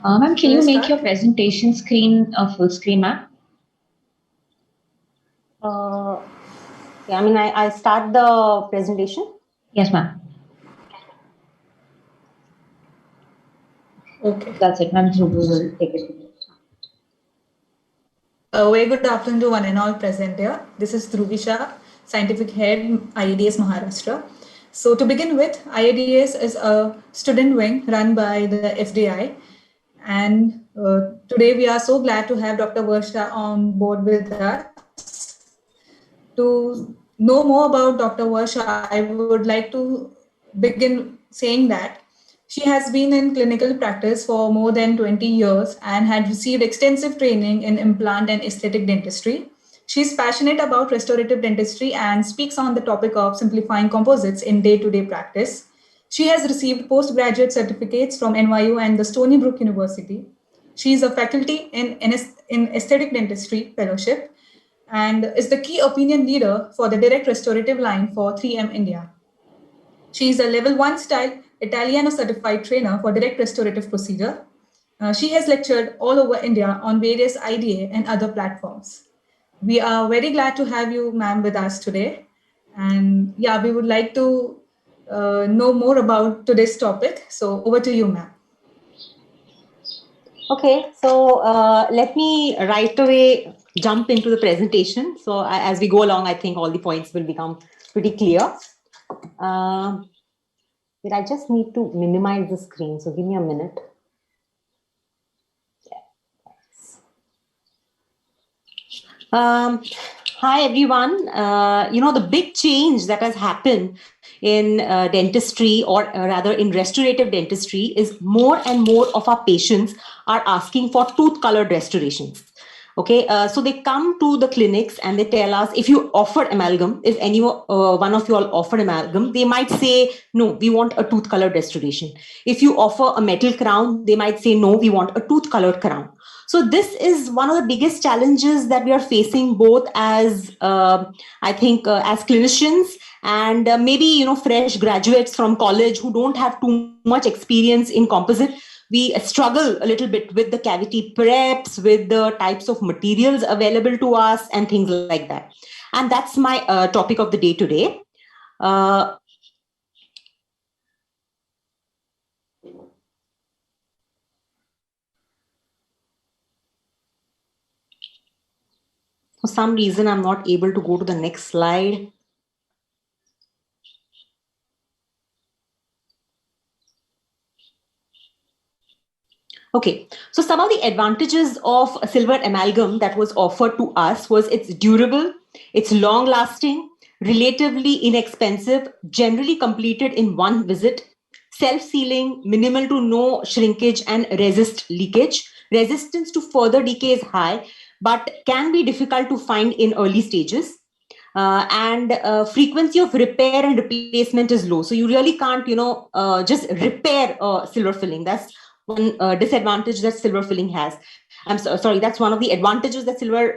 Ma'am, can Shall I you make start? your presentation screen a full screen, ma'am? I start the presentation. Yes, ma'am. Okay. That's it, ma'am. So we will take it. A very good afternoon to one and all present here. This is Dhruvisha, Scientific Head, IADS Maharashtra. So to begin with, IADS is a student wing run by the FDI. And today we are so glad to have Dr. Varsha on board with us. To know more about Dr. Varsha, I would like to begin saying that she has been in clinical practice for more than 20 years and had received extensive training in implant and aesthetic dentistry. She is passionate about restorative dentistry and speaks on the topic of simplifying composites in day to day practice. She has received postgraduate certificates from NYU and the Stony Brook University. She is a faculty in aesthetic dentistry fellowship and is the key opinion leader for the direct restorative line for 3M India. She is a level 1 style Italiano certified trainer for direct restorative procedure. She has lectured all over India on various IDA and other platforms. We are very glad to have you, ma'am, with us today. And yeah, we would like to know more about today's topic. So over to you, ma'am. Okay, so let me right away jump into the presentation. So as we go along, I think all the points will become pretty clear. I just need to minimize the screen, so give me a minute. Hi everyone. The big change that has happened in dentistry, or rather in restorative dentistry, is more and more of our patients are asking for tooth colored restorations. Okay, so they come to the clinics and they tell us, if you offer amalgam, if any one of you all offer amalgam, they might say, no, we want a tooth colored restoration. If you offer a metal crown, they might say, no, we want a tooth colored crown. So this is one of the biggest challenges that we are facing, both as as clinicians and maybe fresh graduates from college who don't have too much experience in composite. We struggle a little bit with the cavity preps, with the types of materials available to us, and things like that. And that's my topic of the day today. For some reason, I'm not able to go to the next slide. Okay, so some of the advantages of a silver amalgam that was offered to us was it's durable, it's long lasting, relatively inexpensive, generally completed in one visit, self-sealing, minimal to no shrinkage and resist leakage. Resistance to further decay is high, but can be difficult to find in early stages. And frequency of repair and replacement is low. So you really can't, just repair silver filling. That's one disadvantage that silver filling has. Sorry, that's one of the advantages that silver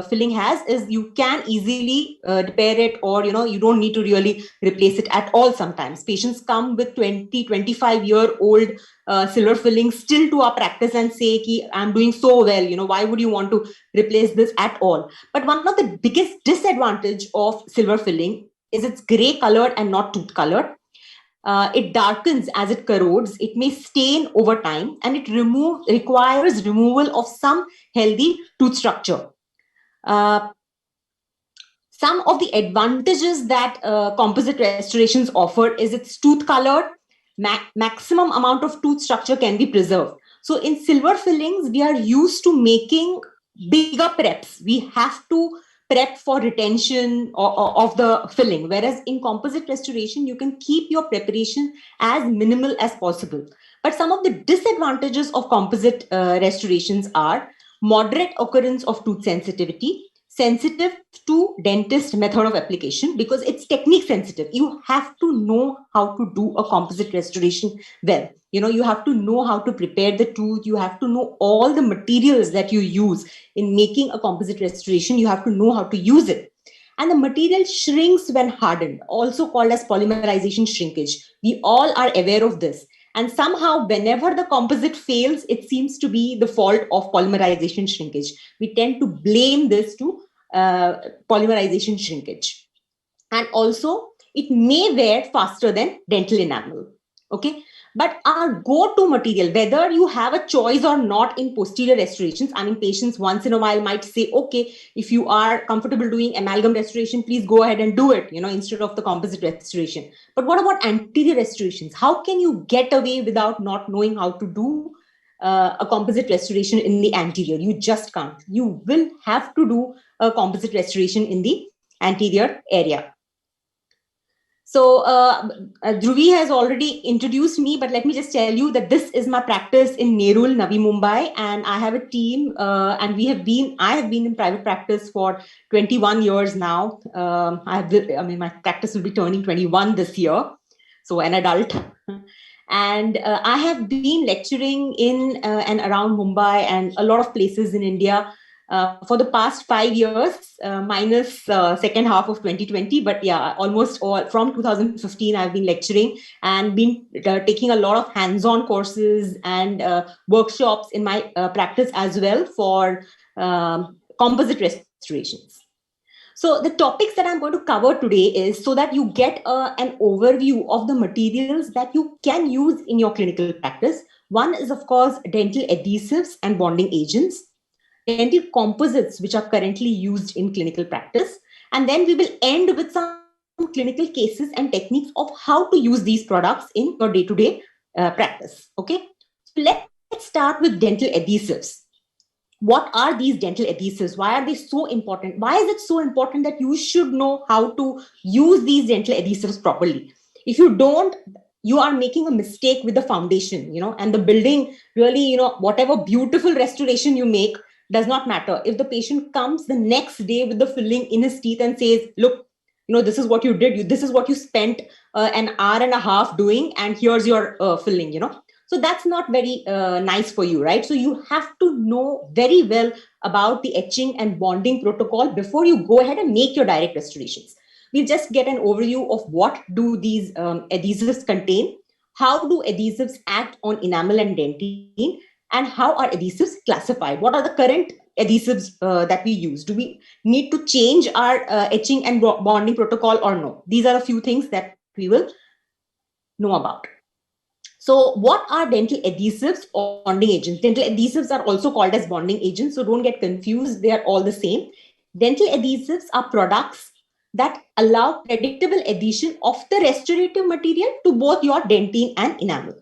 filling has, is you can easily repair it, or you don't need to really replace it at all. Sometimes patients come with 20-25-year-old silver filling still to our practice and say, I'm doing so well, why would you want to replace this at all? But one of the biggest disadvantage of silver filling is it's gray colored and not tooth colored. It darkens as it corrodes, it may stain over time, and it requires removal of some healthy tooth structure. Some of the advantages that composite restorations offer is it's tooth colored, maximum amount of tooth structure can be preserved. So in silver fillings, we are used to making bigger preps. We have to prep for retention of the filling, whereas in composite restoration, you can keep your preparation as minimal as possible. But some of the disadvantages of composite restorations are moderate occurrence of tooth sensitivity, sensitive to dentist method of application, because it's technique sensitive. You have to know how to do a composite restoration well. You have to know how to prepare the tooth. You have to know all the materials that you use in making a composite restoration. You have to know how to use it. And the material shrinks when hardened, also called as polymerization shrinkage. We all are aware of this. And somehow, whenever the composite fails, it seems to be the fault of polymerization shrinkage. We tend to blame this to polymerization shrinkage. And also, it may wear faster than dental enamel. Okay. But our go-to material, whether you have a choice or not in posterior restorations, I mean, patients once in a while might say, okay, if you are comfortable doing amalgam restoration, please go ahead and do it, instead of the composite restoration. But what about anterior restorations? How can you get away without not knowing how to do a composite restoration in the anterior? You just can't. You will have to do a composite restoration in the anterior area. So Dhruvi has already introduced me, but let me just tell you that this is my practice in Nerul, Navi Mumbai, and I have a team, and I have been in private practice for 21 years now. My practice will be turning 21 this year, so an adult. And I have been lecturing in and around Mumbai and a lot of places in India for the past 5 years, minus second half of 2020. But yeah, almost all from 2015, I've been lecturing and been taking a lot of hands-on courses and workshops in my practice as well for composite restorations. So the topics that I'm going to cover today is so that you get an overview of the materials that you can use in your clinical practice. One is, of course, dental adhesives and bonding agents, dental composites, which are currently used in clinical practice. And then we will end with some clinical cases and techniques of how to use these products in your day-to-day practice. Okay, so let's start with dental adhesives. What are these dental adhesives? Why are they so important? Why is it so important that you should know how to use these dental adhesives properly? If you don't, you are making a mistake with the foundation, and the building really, whatever beautiful restoration you make does not matter. If the patient comes the next day with the filling in his teeth and says, look, this is what you did, this is what you spent an hour and a half doing, and here's your filling, So that's not very nice for you, right? So you have to know very well about the etching and bonding protocol before you go ahead and make your direct restorations. We'll just get an overview of what do these adhesives contain, how do adhesives act on enamel and dentine, and how are adhesives classified? What are the current adhesives that we use? Do we need to change our etching and bonding protocol or no? These are a few things that we will know about. So what are dental adhesives or bonding agents? Dental adhesives are also called as bonding agents, so don't get confused. They are all the same. Dental adhesives are products that allow predictable adhesion of the restorative material to both your dentine and enamel.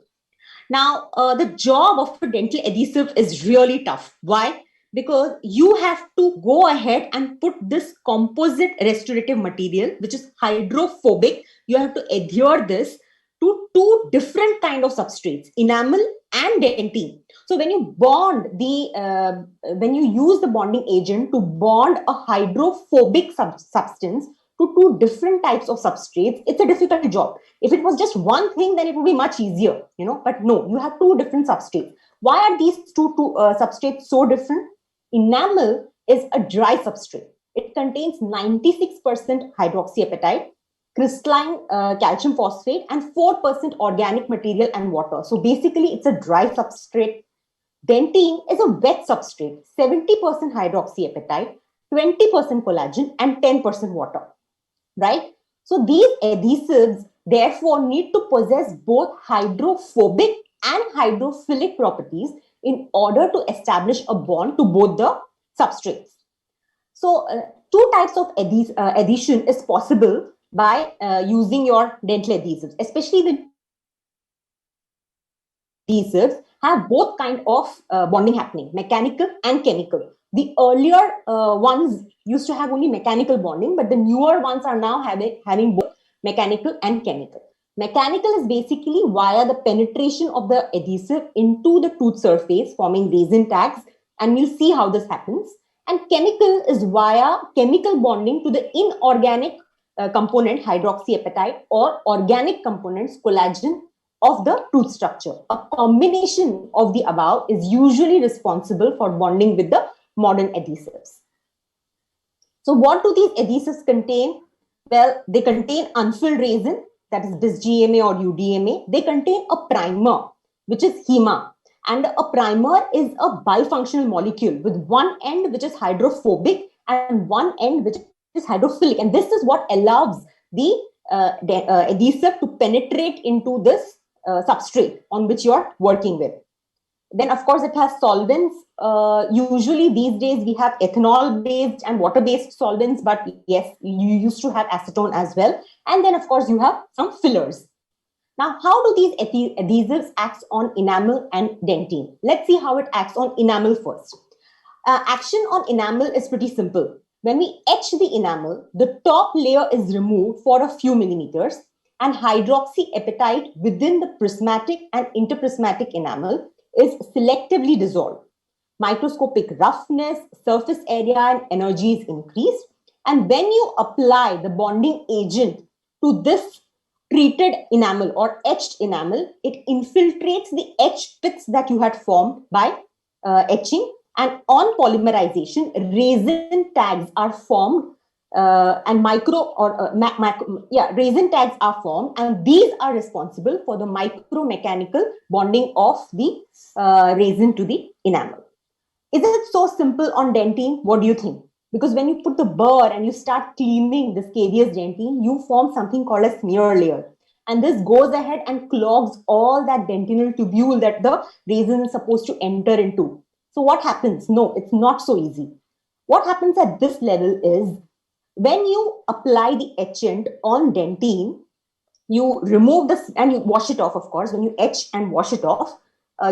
Now, the job of a dental adhesive is really tough. Why? Because you have to go ahead and put this composite restorative material, which is hydrophobic. You have to adhere this to two different kind of substrates, enamel and dentine. So when you when you use the bonding agent to bond a hydrophobic substance to two different types of substrates, it's a difficult job. If it was just one thing, then it would be much easier, but no, you have two different substrates. Why are these two substrates so different? Enamel is a dry substrate. It contains 96% hydroxyapatite, crystalline calcium phosphate, and 4% organic material and water. So basically, it's a dry substrate. Dentine is a wet substrate, 70% hydroxyapatite, 20% collagen, and 10% water, right? So these adhesives, therefore, need to possess both hydrophobic and hydrophilic properties in order to establish a bond to both the substrates. So two types of adhesion is possible by using your dental adhesives, especially the adhesives have both kind of bonding happening, mechanical and chemical. The earlier ones used to have only mechanical bonding, but the newer ones are now having both mechanical and chemical. Mechanical is basically via the penetration of the adhesive into the tooth surface, forming resin tags, and we'll see how this happens. And chemical is via chemical bonding to the inorganic component, hydroxyapatite, or organic components, collagen, of the tooth structure. A combination of the above is usually responsible for bonding with the modern adhesives. So what do these adhesives contain? Well, they contain unfilled resin, that is BisGMA or UDMA, they contain a primer, which is HEMA. And a primer is a bifunctional molecule with one end which is hydrophobic and one end which is hydrophilic. And this is what allows the adhesive to penetrate into this substrate on which you're working with. Then, of course, it has solvents. Usually these days we have ethanol-based and water-based solvents, but yes, you used to have acetone as well. And then, of course, you have some fillers. Now, how do these adhesives act on enamel and dentine? Let's see how it acts on enamel first. Action on enamel is pretty simple. When we etch the enamel, the top layer is removed for a few millimeters, and hydroxyapatite within the prismatic and interprismatic enamel is selectively dissolved. Microscopic roughness, surface area, and energy is increased. And when you apply the bonding agent to this treated enamel or etched enamel, it infiltrates the etch pits that you had formed by etching. And on polymerization, resin tags are formed and resin tags are formed, and these are responsible for the micromechanical bonding of the resin to the enamel. Is it so simple on dentine? What do you think? Because when you put the burr and you start cleaning this cavious dentine, you form something called a smear layer. And this goes ahead and clogs all that dentinal tubule that the resin is supposed to enter into. So what happens? No, it's not so easy. What happens at this level is when you apply the etchant on dentine, you remove this and you wash it off, of course. When you etch and wash it off,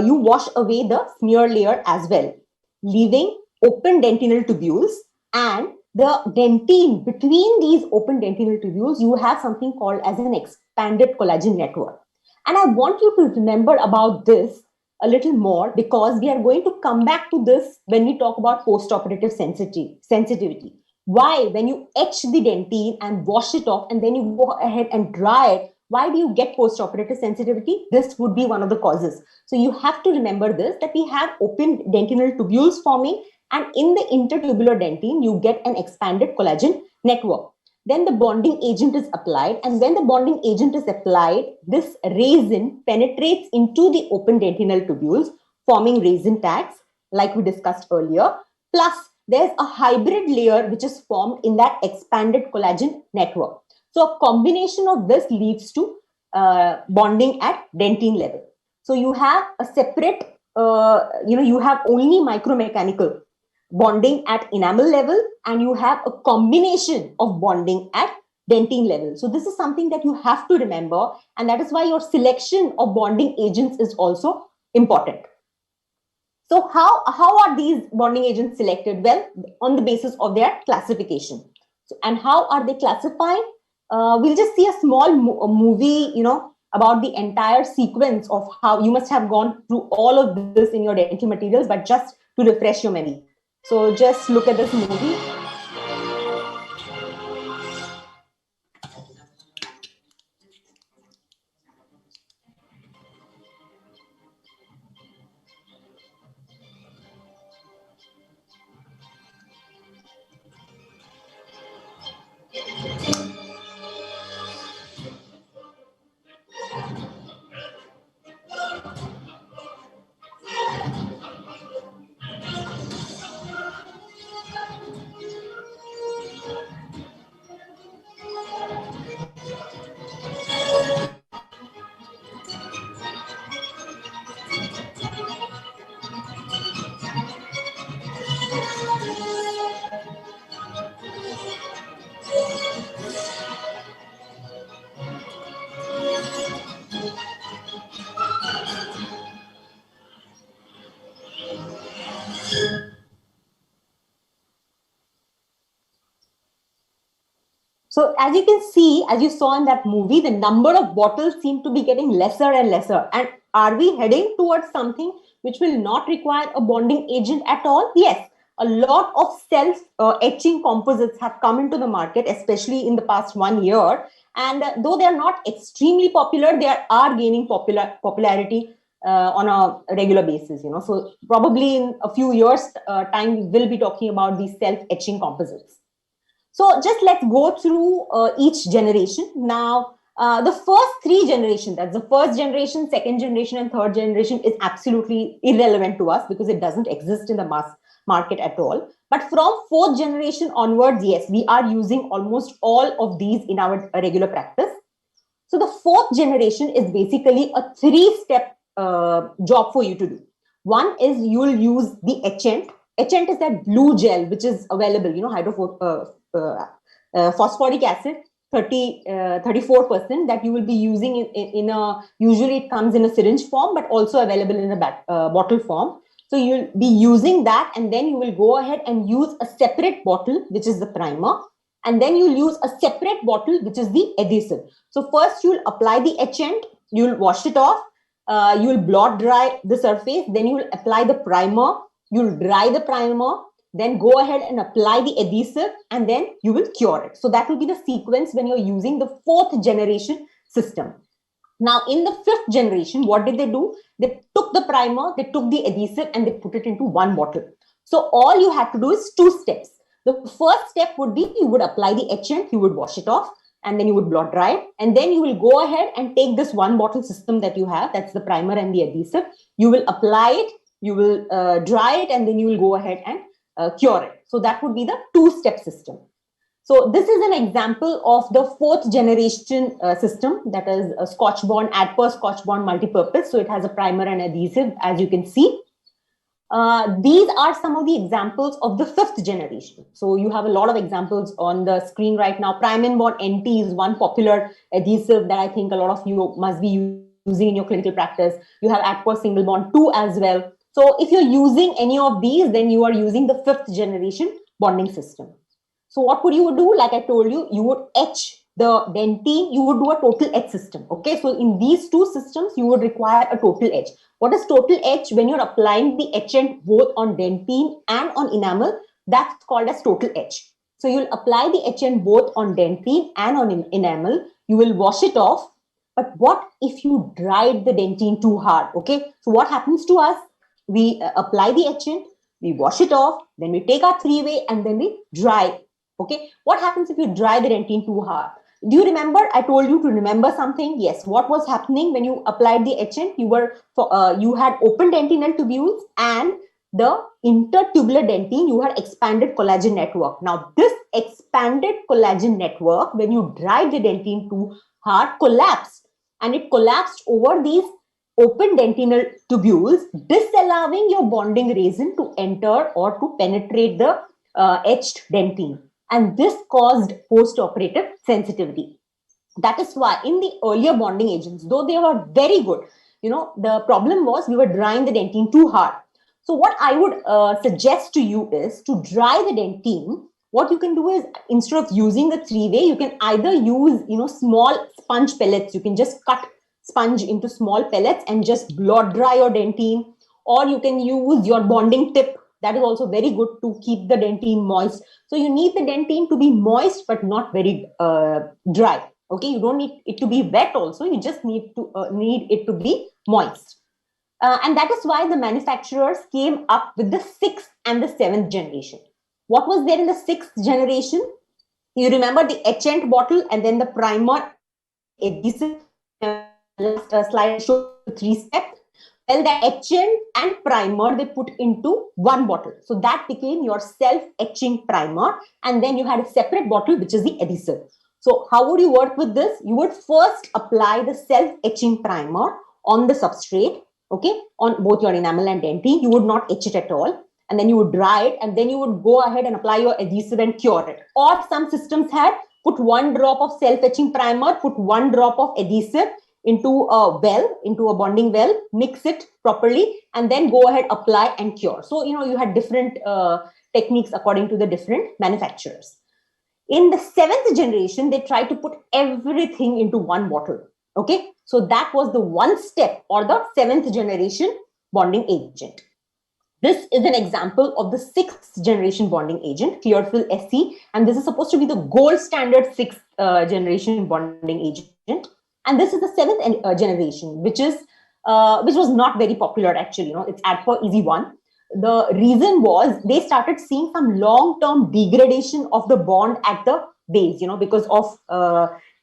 you wash away the smear layer as well, leaving open dentinal tubules. And the dentine, between these open dentinal tubules, you have something called as an expanded collagen network. And I want you to remember about this a little more, because we are going to come back to this when we talk about post-operative sensitivity. Why, when you etch the dentine and wash it off and then you go ahead and dry it, why do you get post-operative sensitivity? This would be one of the causes. So you have to remember this, that we have open dentinal tubules forming, and in the intertubular dentine, you get an expanded collagen network. Then the bonding agent is applied, and when the bonding agent is applied, this resin penetrates into the open dentinal tubules, forming resin tags, like we discussed earlier. Plus, there's a hybrid layer which is formed in that expanded collagen network. So a combination of this leads to bonding at dentine level. So you have a separate, you have only micromechanical bonding at enamel level, and you have a combination of bonding at dentine level. So this is something that you have to remember, and that is why your selection of bonding agents is also important. So how are these bonding agents selected? Well, on the basis of their classification. So, and how are they classified? We'll just see a small movie, about the entire sequence of how you must have gone through all of this in your dental materials, but just to refresh your memory. So just look at this movie. So as you can see, as you saw in that movie, the number of bottles seem to be getting lesser and lesser. And are we heading towards something which will not require a bonding agent at all? Yes, a lot of self-etching composites have come into the market, especially in the past 1 year. And though they are not extremely popular, they are gaining popularity on a regular basis. So probably in a few years' time, we will be talking about these self-etching composites. So just let's go through each generation. Now, The first three generations, that's the first generation, second generation, and third generation, is absolutely irrelevant to us because it doesn't exist in the mass market at all. But from fourth generation onwards, yes, we are using almost all of these in our regular practice. So the fourth generation is basically a three-step job for you to do. One is you'll use the etchant. Etchant is that blue gel which is available, phosphoric acid, 34% that you will be using in a, usually it comes in a syringe form, but also available in a bottle form. So you'll be using that, and then you will go ahead and use a separate bottle, which is the primer. And then you'll use a separate bottle, which is the adhesive. So first you'll apply the etchant, you'll wash it off, you'll blot dry the surface, then you'll apply the primer, you'll dry the primer, then go ahead and apply the adhesive, and then you will cure it. So that will be the sequence when you're using the fourth generation system. Now, in the fifth generation, what did they do? They took the primer, they took the adhesive, and they put it into one bottle. So all you have to do is two steps. The first step would be you would apply the etchant, you would wash it off, and then you would blot dry it. And then you will go ahead and take this one bottle system that you have, that's the primer and the adhesive. You will apply it, you will dry it, and then you will go ahead and cure it. So that would be the two-step system. So this is an example of the fourth generation system, that is a Scotch-Bond, Adper Scotch-Bond multi-purpose. So it has a primer and adhesive, as you can see. These are some of the examples of the fifth generation. So you have a lot of examples on the screen right now. Primin Bond NT is one popular adhesive that I think a lot of you must be using in your clinical practice. You have Adper Single Bond 2 as well. So if you're using any of these, then you are using the fifth generation bonding system. So what would you do? Like I told you, you would etch the dentine, you would do a total etch system. Okay, so in these two systems, you would require a total etch. What is total etch? When you're applying the etchant both on dentine and on enamel, that's called as total etch. So you'll apply the etchant both on dentine and on enamel. You will wash it off. But what if you dried the dentine too hard? Okay, so what happens to us? We apply the etchant, we wash it off, then we take our three-way and then we dry. Okay, what happens if you dry the dentine too hard? Do you remember I told you to remember something? Yes, what was happening when you applied the etchant? You had open dentinal tubules, and the intertubular dentine, you had expanded collagen network. Now this expanded collagen network, when you dried the dentine too hard, collapsed, and it collapsed over these open dentinal tubules, disallowing your bonding resin to enter or to penetrate the etched dentine. And this caused post-operative sensitivity. That is why in the earlier bonding agents, though they were very good, the problem was we were drying the dentine too hard. So what I would suggest to you is to dry the dentine. What you can do is, instead of using the three-way, you can either use, small sponge pellets. You can just cut sponge into small pellets and just blot dry your dentine, or you can use your bonding tip. That is also very good to keep the dentine moist. So you need the dentine to be moist, but not very dry. Okay, you don't need it to be wet also. You just need it to be moist. And that is why the manufacturers came up with the sixth and the seventh generation. What was there in the sixth generation? You remember the etchant bottle and then the primer, adhesive. Last slide showed 3 steps. Well, the etchant and primer they put into one bottle. So that became your self-etching primer. And then you had a separate bottle, which is the adhesive. So how would you work with this? You would first apply the self-etching primer on the substrate, okay, on both your enamel and dentine. You would not etch it at all. And then you would dry it. And then you would go ahead and apply your adhesive and cure it. Or some systems had put 1 drop of self-etching primer, put 1 drop of adhesive into a well, into a bonding well, mix it properly, and then go ahead, apply and cure. So, you had different techniques according to the different manufacturers. In the seventh generation, they tried to put everything into one bottle. Okay, so that was the one step, or the seventh generation bonding agent. This is an example of the sixth generation bonding agent, Clearfill SE, and this is supposed to be the gold standard sixth generation bonding agent. And this is the seventh generation, which was not very popular actually. It's Adper Easy 1. The reason was they started seeing some long-term degradation of the bond at the base, because of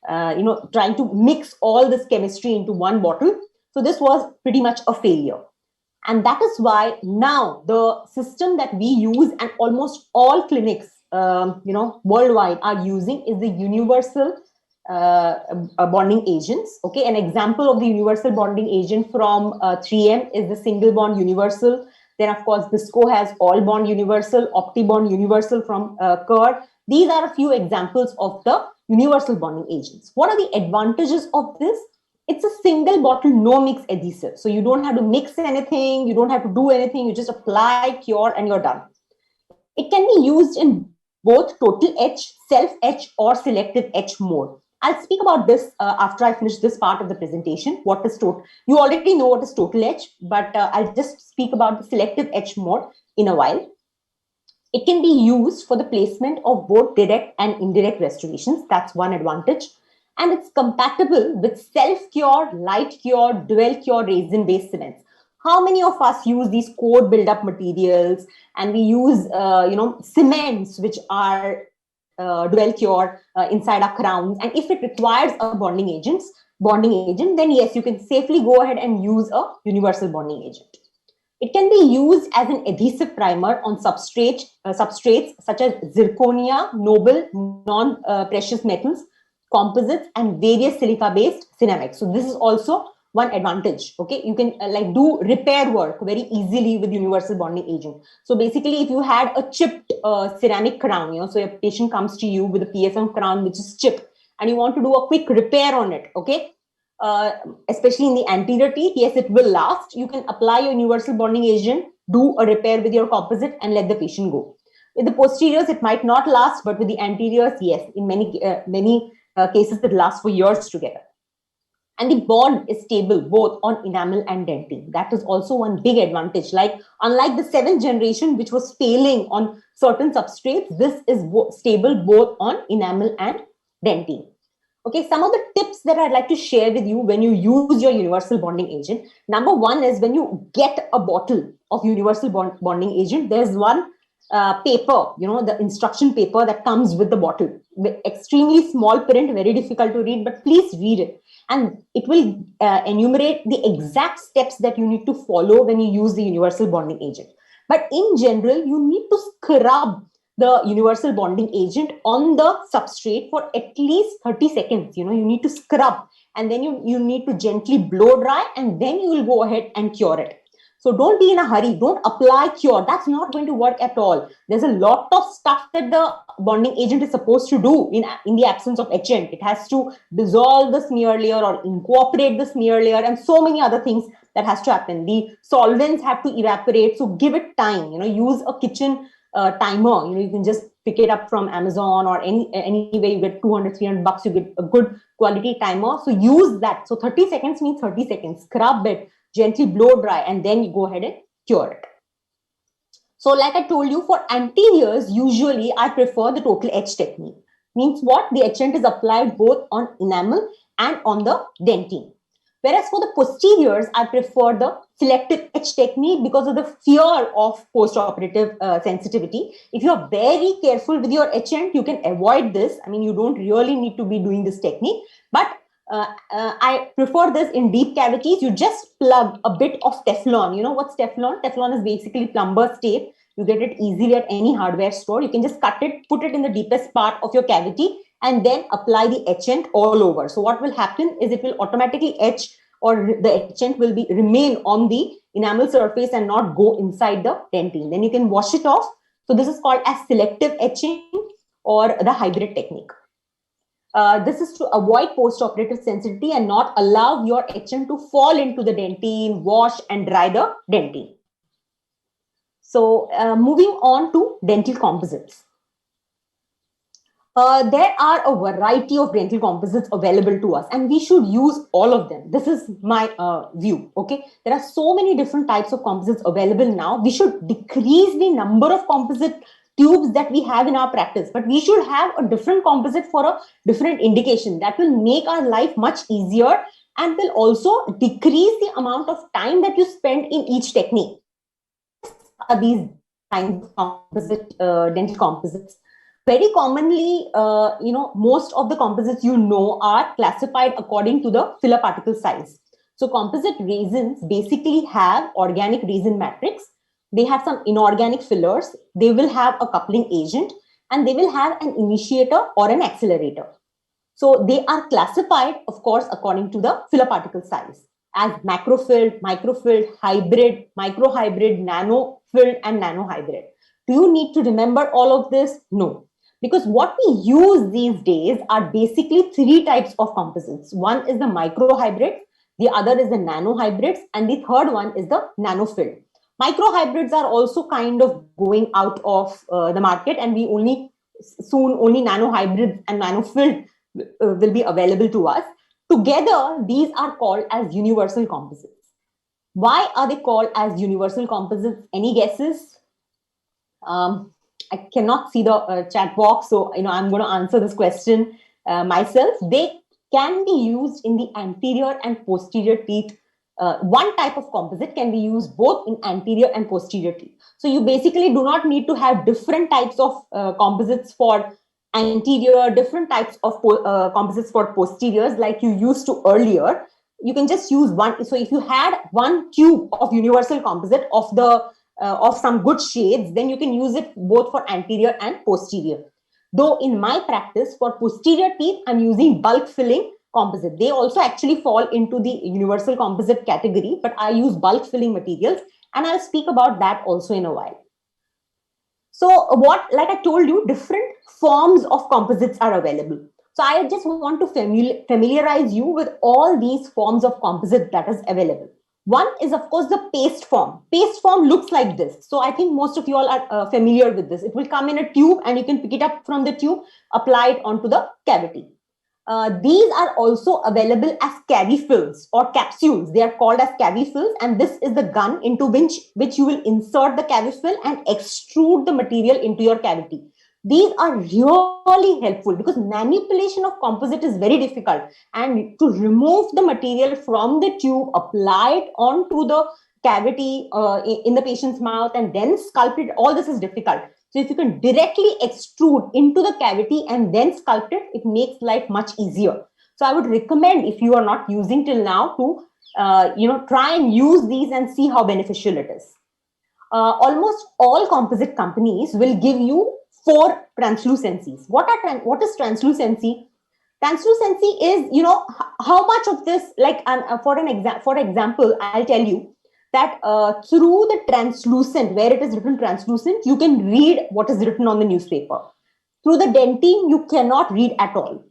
trying to mix all this chemistry into one bottle. So this was pretty much a failure. And that is why now the system that we use and almost all clinics, worldwide are using is the universal bonding agents. Okay, an example of the universal bonding agent from 3M is the single bond universal. Then of course, Bisco has all bond universal, OptiBond universal from Kerr. These are a few examples of the universal bonding agents. What are the advantages of this? It's a single bottle, no mix adhesive. So you don't have to mix anything, you don't have to do anything, you just apply, cure, and you're done. It can be used in both total etch, self-etch, or selective etch mode. I'll speak about this after I finish this part of the presentation. What is total? You already know what is total etch, but I'll just speak about the selective etch mode in a while. It can be used for the placement of both direct and indirect restorations. That's one advantage. And it's compatible with self-cure, light cure, dual cure resin-based cements. How many of us use these core build-up materials, and we use cements which are dual cure inside our crowns? And if it requires a bonding agent, then yes, you can safely go ahead and use a universal bonding agent. It can be used as an adhesive primer on substrates such as zirconia, noble, non-precious metals, composites, and various silica-based ceramics. So this is also one advantage. Okay, you can do repair work very easily with universal bonding agent. So basically, if you had a chipped ceramic crown, so a patient comes to you with a PSM crown which is chipped, and you want to do a quick repair on it, okay, especially in the anterior teeth, yes, it will last. You can apply your universal bonding agent, do a repair with your composite, and let the patient go. With the posteriors, it might not last, but with the anteriors, yes, in many cases, it lasts for years together. And the bond is stable both on enamel and dentine. That is also one big advantage. Like, unlike the 7th generation, which was failing on certain substrates, this is stable both on enamel and dentine. Okay, some of the tips that I'd like to share with you when you use your universal bonding agent. Number one is, when you get a bottle of universal bonding agent, there's one paper, the instruction paper that comes with the bottle. Extremely small print, very difficult to read, but please read it. And it will enumerate the exact steps that you need to follow when you use the universal bonding agent. But in general, you need to scrub the universal bonding agent on the substrate for at least 30 seconds. You need to scrub, and then you need to gently blow dry, and then you will go ahead and cure it. So don't be in a hurry. Don't apply cure. That's not going to work at all. There's a lot of stuff that the bonding agent is supposed to do in the absence of etchant. It has to dissolve the smear layer or incorporate the smear layer, and so many other things that has to happen. The solvents have to evaporate. So give it time. Use a kitchen timer. You can just pick it up from Amazon or any way. You get $200-300, you get a good quality timer. So use that. So 30 seconds means 30 seconds. Scrub it, gently blow dry, and then you go ahead and cure it. So like I told you, for anteriors, usually I prefer the total etch technique. Means what? The etchant is applied both on enamel and on the dentine. Whereas for the posteriors, I prefer the selective etch technique because of the fear of post-operative sensitivity. If you're very careful with your etchant, you can avoid this. I mean, you don't really need to be doing this technique, but I prefer this in deep cavities. You just plug a bit of Teflon. You know what's Teflon? Teflon is basically plumber's tape. You get it easily at any hardware store. You can just cut it, put it in the deepest part of your cavity, and then apply the etchant all over. So what will happen is it will automatically etch, or the etchant will remain on the enamel surface and not go inside the dentine. Then you can wash it off. So this is called as selective etching or the hybrid technique. This is to avoid post-operative sensitivity and not allow your etchant to fall into the dentine, wash and dry the dentine. So moving on to dental composites. There are a variety of dental composites available to us, and we should use all of them. This is my view. Okay, there are so many different types of composites available now. We should decrease the number of composite tubes that we have in our practice, but we should have a different composite for a different indication. That will make our life much easier and will also decrease the amount of time that you spend in each technique. These kinds of composite dental composites. very commonly, most of the composites are classified according to the filler particle size. So composite resins basically have organic resin matrix. They have some inorganic fillers. They will have a coupling agent, and they will have an initiator or an accelerator. So they are classified, of course, according to the filler particle size as macrofilled, microfilled, hybrid, microhybrid, nanofilled, and nanohybrid. Do you need to remember all of this? No. Because what we use these days are basically three types of composites. One is the microhybrids, the other is the nanohybrids, and the third one is the nanofilled. Microhybrids are also kind of going out of the market, and we only nanohybrids and nanofilled will be available to us. Together, these are called as universal composites. Why are they called as universal composites? Any guesses? I cannot see the chat box, so I'm going to answer this question myself. They can be used in the anterior and posterior teeth. One type of composite can be used both in anterior and posterior teeth. So you basically do not need to have different types of composites for anterior, different types of composites for posteriors like you used to earlier. You can just use one. So if you had one tube of universal composite of some good shades, then you can use it both for anterior and posterior. Though in my practice for posterior teeth, I'm using bulk filling composite. They also actually fall into the universal composite category, but I use bulk filling materials, and I'll speak about that also in a while. So like I told you, different forms of composites are available. So I just want to familiarize you with all these forms of composite that is available. One is, of course, the paste form. Paste form looks like this. So I think most of you all are familiar with this. It will come in a tube, and you can pick it up from the tube, apply it onto the cavity. These are also available as cavifills or capsules. They are called as cavifills, and this is the gun into which you will insert the cavifill and extrude the material into your cavity. These are really helpful because manipulation of composite is very difficult, and to remove the material from the tube, apply it onto the cavity in the patient's mouth, and then sculpt it, all this is difficult. So if you can directly extrude into the cavity and then sculpt it, it makes life much easier. So I would recommend, if you are not using till now, to try and use these and see how beneficial it is. Almost all composite companies will give you 4 translucencies. What is translucency? Translucency is, how much of this, like for example, I'll tell you that through the translucent, where it is written translucent, you can read what is written on the newspaper. Through the dentine, you cannot read at all.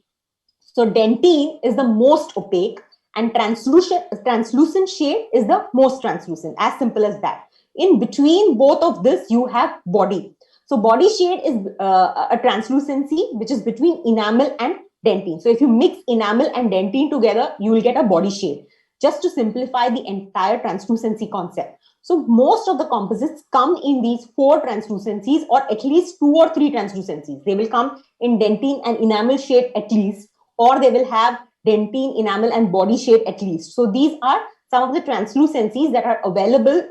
So dentine is the most opaque, and translucent shade is the most translucent, as simple as that. In between both of this, you have body. So body shade is a translucency which is between enamel and dentine. So if you mix enamel and dentine together, you will get a body shade, just to simplify the entire translucency concept. So most of the composites come in these 4 translucencies, or at least 2 or 3 translucencies. They will come in dentine and enamel shade at least, or they will have dentine, enamel, and body shade at least. So these are some of the translucencies that are available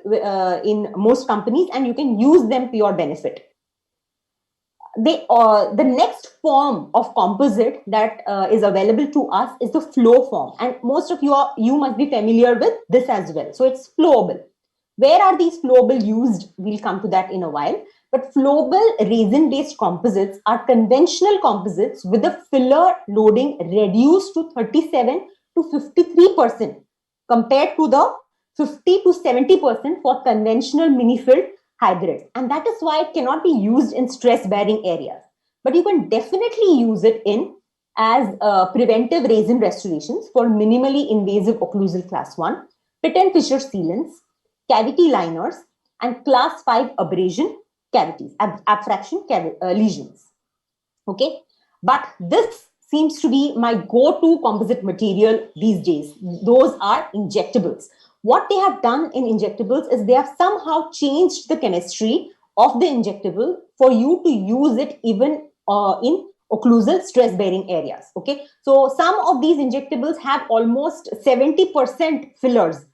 in most companies, and you can use them to your benefit. The next form of composite that is available to us is the flow form, and most of you must be familiar with this as well. So it's flowable. Where are these flowable used? We'll come to that in a while. But flowable resin-based composites are conventional composites with the filler loading reduced to 37 to 53% compared to the 50 to 70% for conventional mini-filled hybrids. And that is why it cannot be used in stress-bearing areas. But you can definitely use it as preventive resin restorations for minimally invasive occlusal class 1, pit and fissure sealants, cavity liners, and class 5 abrasion cavities, abfraction lesions. Okay, but this seems to be my go-to composite material these days. Those are injectables. What they have done in injectables is they have somehow changed the chemistry of the injectable for you to use it even in occlusal stress-bearing areas. Okay, so some of these injectables have almost 70% fillers.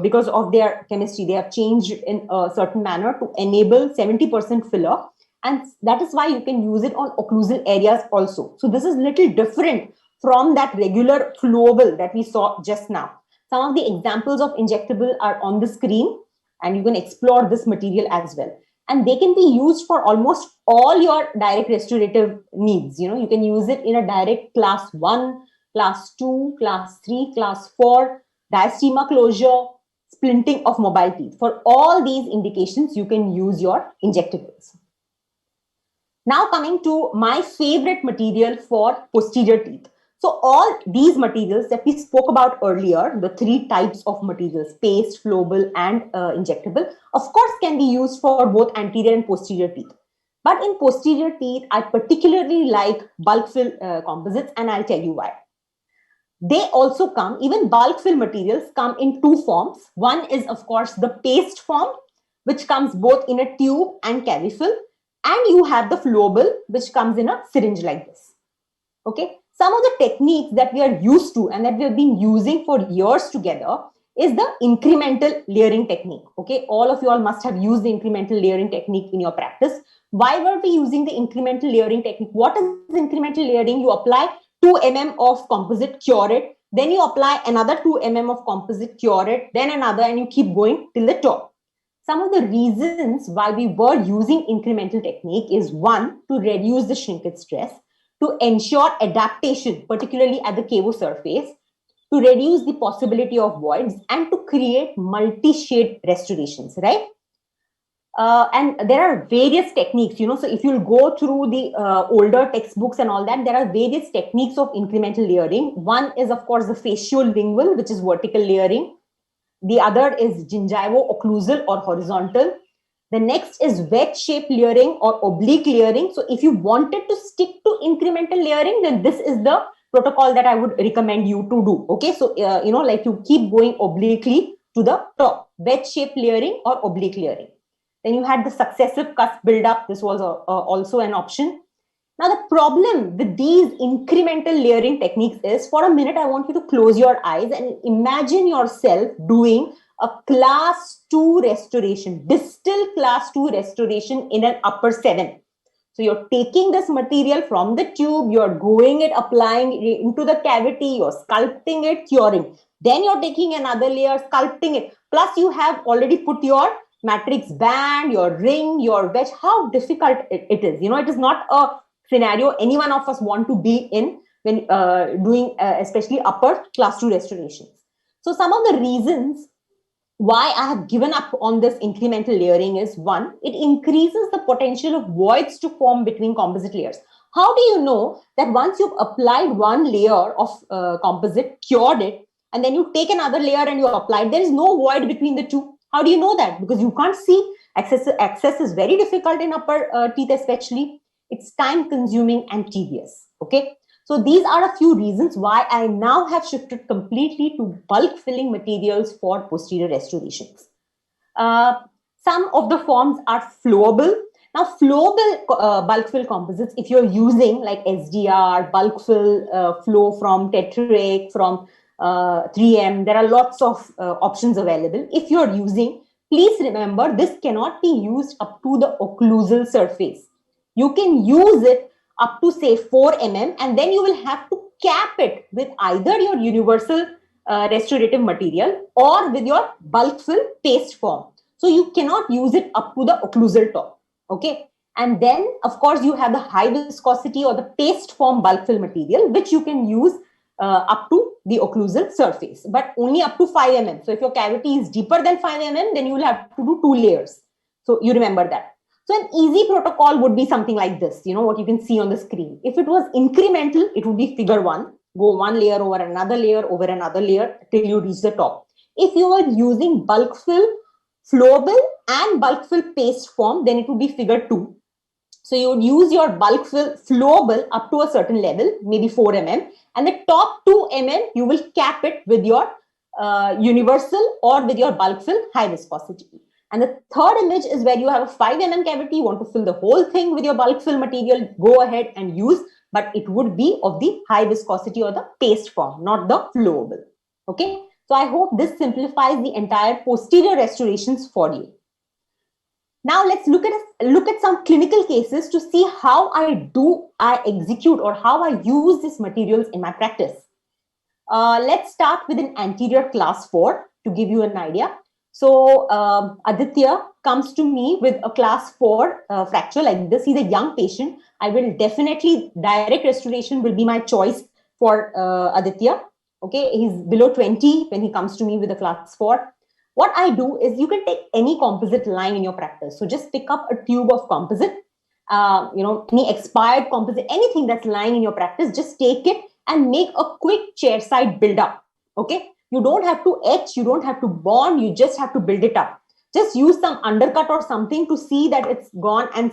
Because of their chemistry, they have changed in a certain manner to enable 70% filler. And that is why you can use it on occlusal areas also. So this is little different from that regular flowable that we saw just now. Some of the examples of injectable are on the screen, and you can explore this material as well. And they can be used for almost all your direct restorative needs. You can use it in a direct class 1, class 2, class 3, class 4, diastema closure, splinting of mobile teeth. For all these indications, you can use your injectables. Now coming to my favorite material for posterior teeth. So all these materials that we spoke about earlier, the 3 types of materials, paste, flowable, and injectable, of course can be used for both anterior and posterior teeth. But in posterior teeth, I particularly like bulk fill composites, and I'll tell you why. They also come, even bulk fill materials come in 2 forms. One is, of course, the paste form, which comes both in a tube and cavifill. And you have the flowable, which comes in a syringe like this. Okay. Some of the techniques that we are used to and that we have been using for years together is the incremental layering technique. Okay. All of you all must have used the incremental layering technique in your practice. Why were we using the incremental layering technique? What is incremental layering? You apply 2 mm of composite, cure it. Then you apply another 2 mm of composite, cure it. Then another, and you keep going till the top. Some of the reasons why we were using incremental technique is, 1, to reduce the shrinkage stress, to ensure adaptation, particularly at the cavo surface, to reduce the possibility of voids, and to create multi-shade restorations, right? And there are various techniques, so if you'll go through the older textbooks and all that, there are various techniques of incremental layering. One is, of course, the facial-lingual, which is vertical layering. The other is gingivo-occlusal or horizontal. The next is wedge-shaped layering or oblique layering. So if you wanted to stick to incremental layering, then this is the protocol that I would recommend you to do. Okay, so like you keep going obliquely to the top, wedge-shaped layering or oblique layering. Then you had the successive cusp build-up. This was also an option. Now, the problem with these incremental layering techniques is, for a minute, I want you to close your eyes and imagine yourself doing a class 2 restoration, distal class 2 restoration in an upper 7. So you're taking this material from the tube, you're going it, applying it into the cavity, you're sculpting it, curing. Then you're taking another layer, sculpting it. Plus, you have already put your matrix band, your ring, your wedge. How difficult it is. It is not a scenario any one of us want to be in when doing especially upper class 2 restorations. So some of the reasons why I have given up on this incremental layering is, 1, it increases the potential of voids to form between composite layers. How do you know that once you've applied one layer of composite, cured it, and then you take another layer and you apply, there is no void between the two? How do you know that? Because you can't see. Access is very difficult in upper teeth especially. It's time consuming and tedious. Okay. So these are a few reasons why I now have shifted completely to bulk filling materials for posterior restorations. Some of the forms are flowable. Now, flowable bulk fill composites, if you're using like SDR, bulk fill, flow from Tetric, from 3M, there are lots of options available. If you're using, please remember, this cannot be used up to the occlusal surface. You can use it up to, say, 4 mm, and then you will have to cap it with either your universal restorative material or with your bulk fill paste form. So you cannot use it up to the occlusal top. Okay. And then, of course, you have the high viscosity or the paste form bulk fill material, which you can use up to the occlusal surface, but only up to 5 mm. So if your cavity is deeper than 5 mm, then you will have to do 2 layers. So you remember that. So an easy protocol would be something like this, what you can see on the screen. If it was incremental, it would be figure 1, go 1 layer over another layer till you reach the top. If you are using bulk fill, flowable and bulk fill paste form, then it would be figure 2. So you would use your bulk fill flowable up to a certain level, maybe 4 mm, and the top 2 mm, you will cap it with your universal or with your bulk fill high viscosity. And the third image is where you have a 5 mm cavity, you want to fill the whole thing with your bulk fill material, go ahead and use, but it would be of the high viscosity or the paste form, not the flowable. Okay. So I hope this simplifies the entire posterior restorations for you. Now let's look at some clinical cases to see how I execute or how I use these materials in my practice. Let's start with an anterior class 4 to give you an idea. So Aditya comes to me with a class 4 fracture like this. He's a young patient. I will definitely, direct restoration will be my choice for Aditya. Okay, he's below 20 when he comes to me with a class 4. What I do is, you can take any composite lying in your practice. So just pick up a tube of composite, any expired composite, anything that's lying in your practice, just take it and make a quick chair side build up. Okay, you don't have to etch, you don't have to bond, you just have to build it up. Just use some undercut or something to see that it's gone and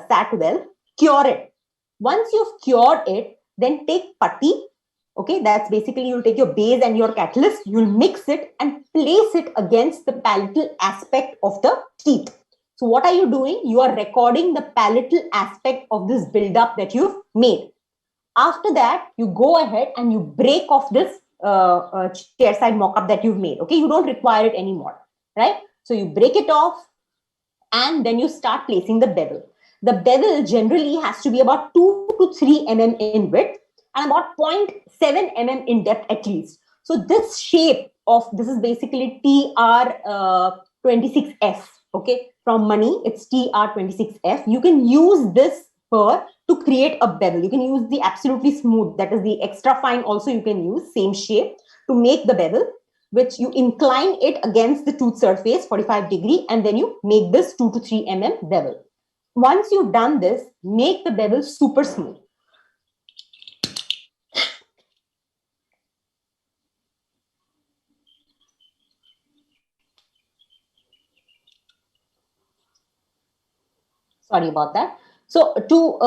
sat well. Cure it. Once you've cured it, then take putty. Okay, that's basically, you'll take your base and your catalyst, you'll mix it and place it against the palatal aspect of the teeth. So what are you doing? You are recording the palatal aspect of this build-up that you've made. After that, you go ahead and you break off this chair side mock-up that you've made. Okay, you don't require it anymore, right? So you break it off and then you start placing the bevel. The bevel generally has to be about 2 to 3 mm in width and about 0.7 mm in depth at least. So this shape of, this is basically TR26F, okay? From money, it's TR26F. You can use this burr to create a bevel. You can use the absolutely smooth, that is the extra fine also you can use, same shape, to make the bevel, which you incline it against the tooth surface 45 degree, and then you make this 2 to 3 mm bevel. Once you've done this, make the bevel super smooth. Sorry about that. So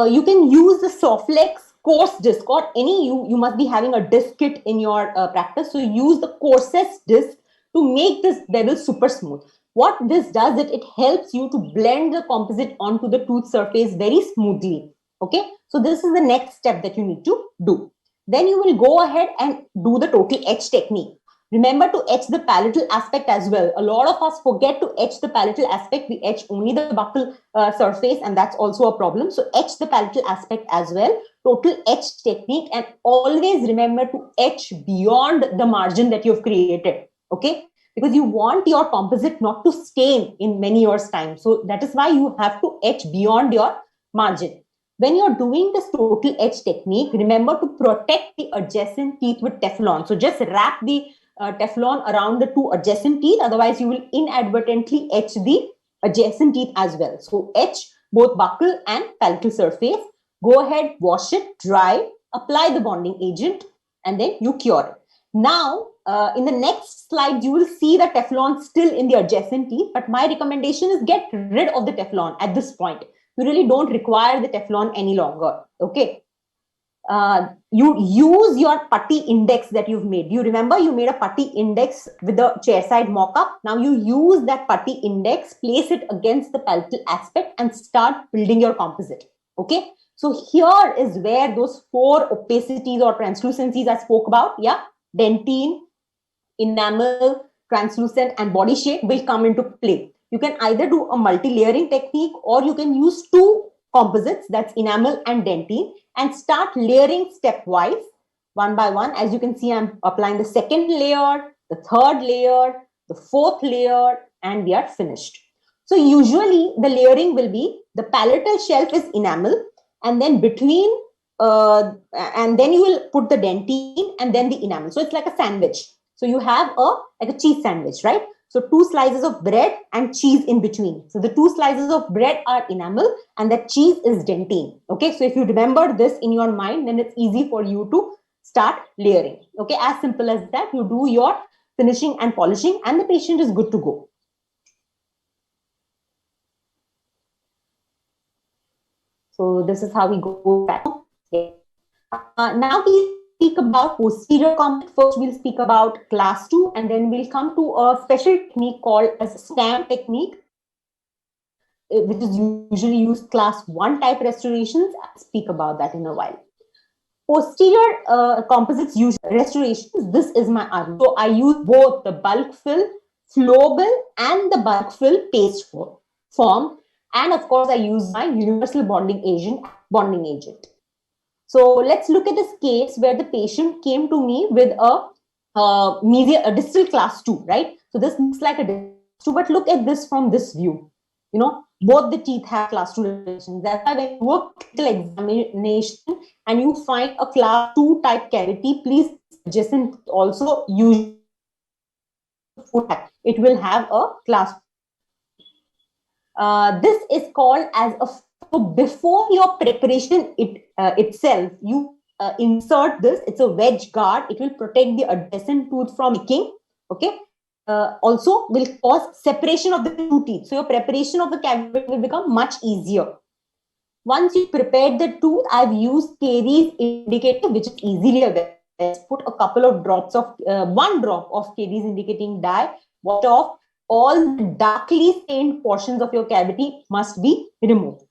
you can use the Soflex coarse disc, or any, you must be having a disc kit in your practice. So use the coarsest disc to make this bevel super smooth. What this does, it helps you to blend the composite onto the tooth surface very smoothly. Okay, so this is the next step that you need to do. Then you will go ahead and do the total etch technique. Remember to etch the palatal aspect as well. A lot of us forget to etch the palatal aspect. We etch only the buccal surface, and that's also a problem. So etch the palatal aspect as well. Total etch technique, and always remember to etch beyond the margin that you've created. Okay, because you want your composite not to stain in many years' time. So that is why you have to etch beyond your margin. When you're doing this total etch technique, remember to protect the adjacent teeth with Teflon. So just wrap the Teflon around the 2 adjacent teeth, otherwise you will inadvertently etch the adjacent teeth as well. So etch both buccal and palatal surface. Go ahead, wash it, dry, apply the bonding agent, and then you cure it. Now, in the next slide, you will see the Teflon still in the adjacent teeth, but my recommendation is get rid of the Teflon at this point. You really don't require the Teflon any longer, okay? You use your putty index that you've made. You remember you made a putty index with the chair side mock-up. Now you use that putty index, place it against the palatal aspect and start building your composite. Okay. So here is where those 4 opacities or translucencies I spoke about, yeah, dentine, enamel, translucent and body shape will come into play. You can either do a multi-layering technique, or you can use 2 composites, that's enamel and dentine, and start layering stepwise, one by one. As you can see, I'm applying the 2nd layer, the 3rd layer, the 4th layer, and we are finished. So usually the layering will be, the palatal shelf is enamel, and then between, and then you will put the dentine and then the enamel. So it's like a sandwich. So you have like a cheese sandwich, right? So 2 slices of bread and cheese in between. So the 2 slices of bread are enamel and the cheese is dentine. Okay, so if you remember this in your mind, then it's easy for you to start layering. Okay, as simple as that. You do your finishing and polishing and the patient is good to go. So this is how we go back. Okay. Now we speak about posterior composite. First, we'll speak about class 2, and then we'll come to a special technique called as stamp technique, which is usually used class 1 type restorations. I'll speak about that in a while. Posterior composites use restorations. This is my arm. So I use both the bulk fill, flowable, and the bulk fill paste form. And of course, I use my universal bonding agent. So let's look at this case where the patient came to me with a distal class 2, right? So this looks like a distal 2, but look at this from this view. You know, both the teeth have class 2 deformations. That's why when you do a clinical examination and you find a class 2 type cavity, please adjacent also use it will have a class. This is called as a, so before your preparation itself, you insert this. It's a wedge guard. It will protect the adjacent tooth from leaking. Okay. Also will cause separation of the two teeth. So your preparation of the cavity will become much easier. Once you prepared the tooth, I've used caries indicator, which is easily available. Put a couple of drops of, 1 drop of caries indicating dye, wash off. All the darkly stained portions of your cavity must be removed.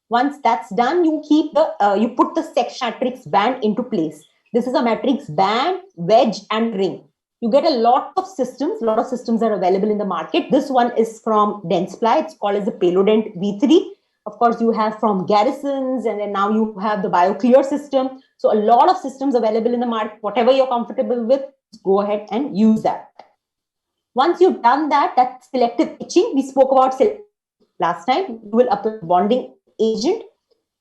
Once that's done, you keep the, you put the section matrix band into place. This is a matrix band, wedge, and ring. You get a lot of systems. A lot of systems are available in the market. This one is from Dentsply. It's called as the Palodent V3. Of course, you have from Garrisons, and then now you have the BioClear system. So a lot of systems available in the market. Whatever you're comfortable with, go ahead and use that. Once you've done that, that's selective etching. We spoke about last time. You will apply bonding agent,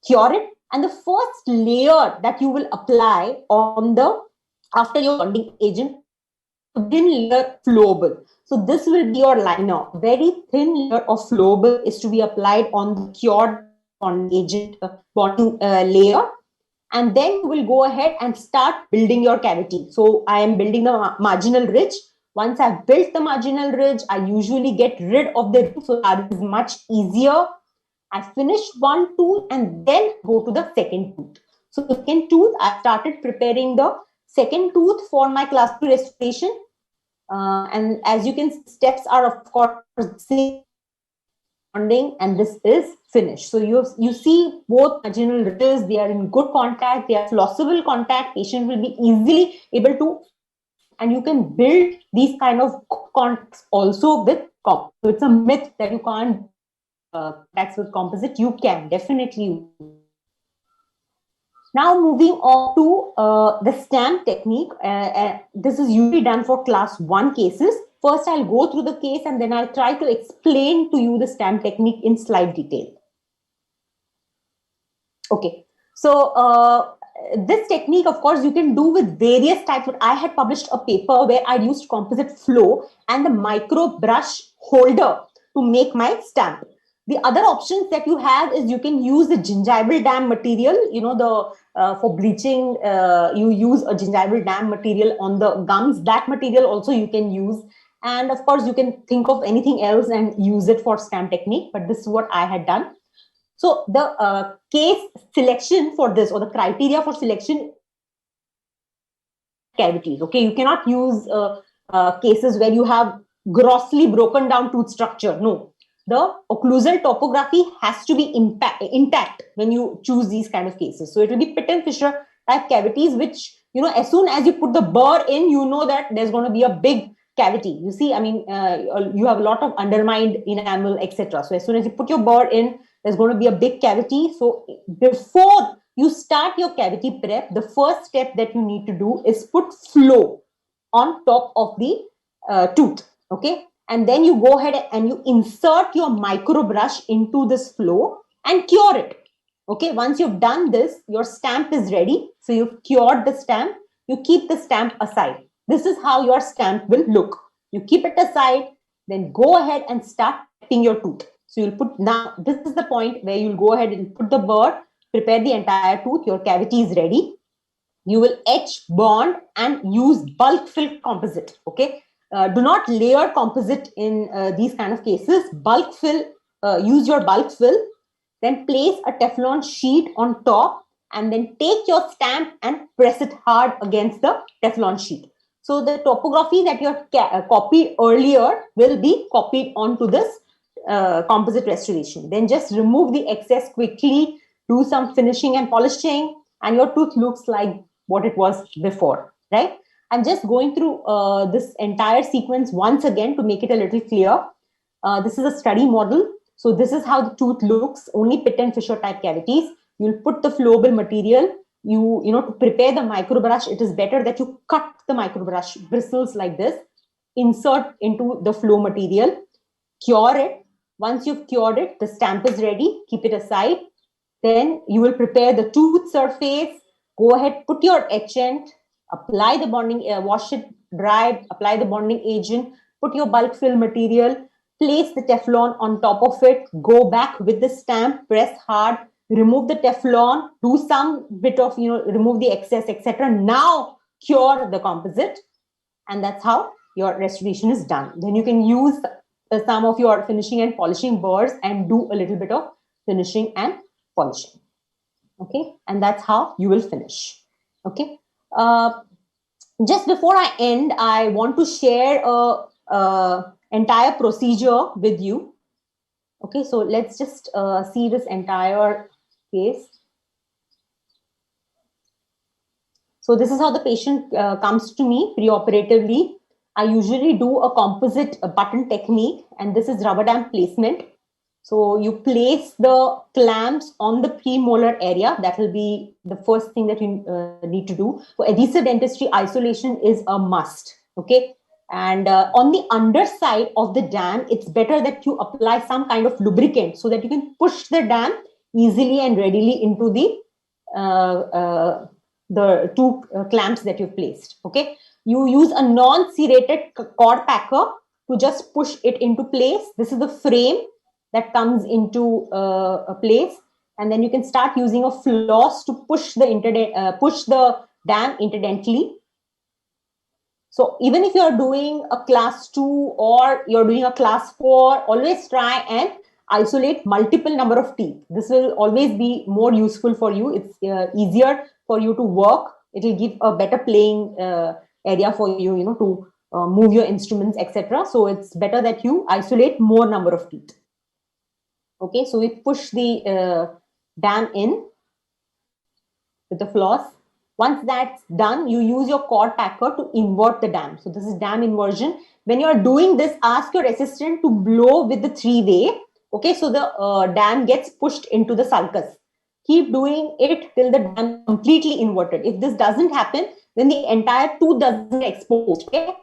cure it, and the first layer that you will apply on the, after your bonding agent, thin layer flowable. So this will be your liner. Very thin layer of flowable is to be applied on the cured bonding agent bonding layer. And then you will go ahead and start building your cavity. So I am building the marginal ridge. Once I've built the marginal ridge, I usually get rid of the ridge, so that is much easier. I finish one tooth and then go to the second tooth. So the second tooth, I started preparing the second tooth for my class 2 restoration. And as you can, steps are of course bonding, and this is finished. So you see both marginal ridges, they are in good contact, they are flossable contact. Patient will be easily able to, and you can build these kind of contacts also with comp. So it's a myth that you can't contacts with composite. You can definitely. Now moving on to the stamp technique. This is usually done for class 1 cases. First, I'll go through the case and then I'll try to explain to you the stamp technique in slight detail. Okay, so this technique, of course, you can do with various types. But I had published a paper where I used composite flow and the micro brush holder to make my stamp. The other options that you have is you can use the gingival dam material. You know, the for bleaching, you use a gingival dam material on the gums. That material also you can use. And of course, you can think of anything else and use it for stamp technique. But this is what I had done. So the case selection for this, or the criteria for selection, cavities. Okay, you cannot use cases where you have grossly broken down tooth structure. No, the occlusal topography has to be intact when you choose these kind of cases. So it will be Pitt and Fisher type cavities, which, you know, as soon as you put the burr in, you know that there's going to be a big cavity. You see, I mean, you have a lot of undermined enamel, etc. So as soon as you put your burr in, there's going to be a big cavity. So before you start your cavity prep, the first step that you need to do is put flow on top of the tooth. Okay, and then you go ahead and you insert your micro brush into this flow and cure it. Okay, once you've done this, your stamp is ready. So you've cured the stamp. You keep the stamp aside. This is how your stamp will look. You keep it aside, then go ahead and start cutting your tooth. So you'll put, now this is the point where you'll go ahead and put the burr, prepare the entire tooth. Your cavity is ready. You will etch, bond, and use bulk fill composite. Okay, do not layer composite in these kind of cases. Bulk fill, use your bulk fill, then place a Teflon sheet on top, and then take your stamp and press it hard against the Teflon sheet. So the topography that you have copied earlier will be copied onto this composite restoration. Then just remove the excess quickly, do some finishing and polishing, and your tooth looks like what it was before, right? I'm just going through this entire sequence once again to make it a little clear. This is a study model. So this is how the tooth looks, only Pitt and Fisher type cavities. You'll put the flowable material. To prepare the microbrush, it is better that you cut the microbrush bristles like this, insert into the flow material, cure it. Once you've cured it, the stamp is ready, keep it aside. Then you will prepare the tooth surface. Go ahead, put your etchant, apply the bonding, wash it dry, apply the bonding agent, put your bulk fill material, place the Teflon on top of it, go back with the stamp, press hard, remove the Teflon, do some bit of, remove the excess, etc. Now cure the composite, and that's how your restoration is done. Then you can use some of your finishing and polishing burrs and do a little bit of finishing and polishing. Okay, and that's how you will finish. Okay. Just before I end, I want to share a entire procedure with you. Okay, so let's just see this entire case. So this is how the patient comes to me preoperatively. I usually do a composite button technique, and this is rubber dam placement. So you place the clamps on the premolar area. That will be the first thing that you need to do. For adhesive dentistry, isolation is a must. Okay. And on the underside of the dam, it's better that you apply some kind of lubricant so that you can push the dam easily and readily into the two clamps that you've placed. Okay. You use a non-serrated cord packer to just push it into place. This is the frame that comes into a place, and then you can start using a floss to push the dam interdentally. So even if you're doing a class 2 or you're doing a class 4, always try and isolate multiple number of teeth. This will always be more useful for you. It's easier for you to work. It will give a better playing area for you, to move your instruments, etc. So it's better that you isolate more number of teeth. Okay, so we push the dam in with the floss. Once that's done, you use your cord packer to invert the dam. So this is dam inversion. When you're doing this, ask your assistant to blow with the 3-way. Okay, so the dam gets pushed into the sulcus. Keep doing it till the dam is completely inverted. If this doesn't happen, then the entire tooth doesn't expose. Okay,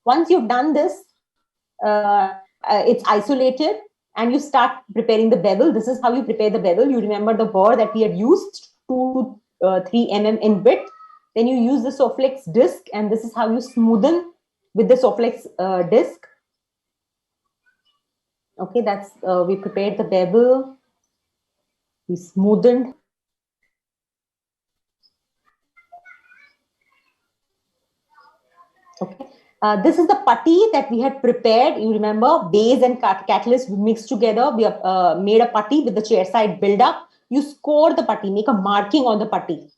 once you've done this, it's isolated, and you start preparing the bevel. This is how you prepare the bevel. You remember the burr that we had used, 2 to 3 mm in width. Then you use the Soflex disc, and this is how you smoothen with the Soflex disc. Okay, that's we prepared the bevel. We smoothened. Okay. This is the putty that we had prepared. You remember, base and catalyst mixed together. We have made a putty with the chair side build-up. You score the putty, make a marking on the putty.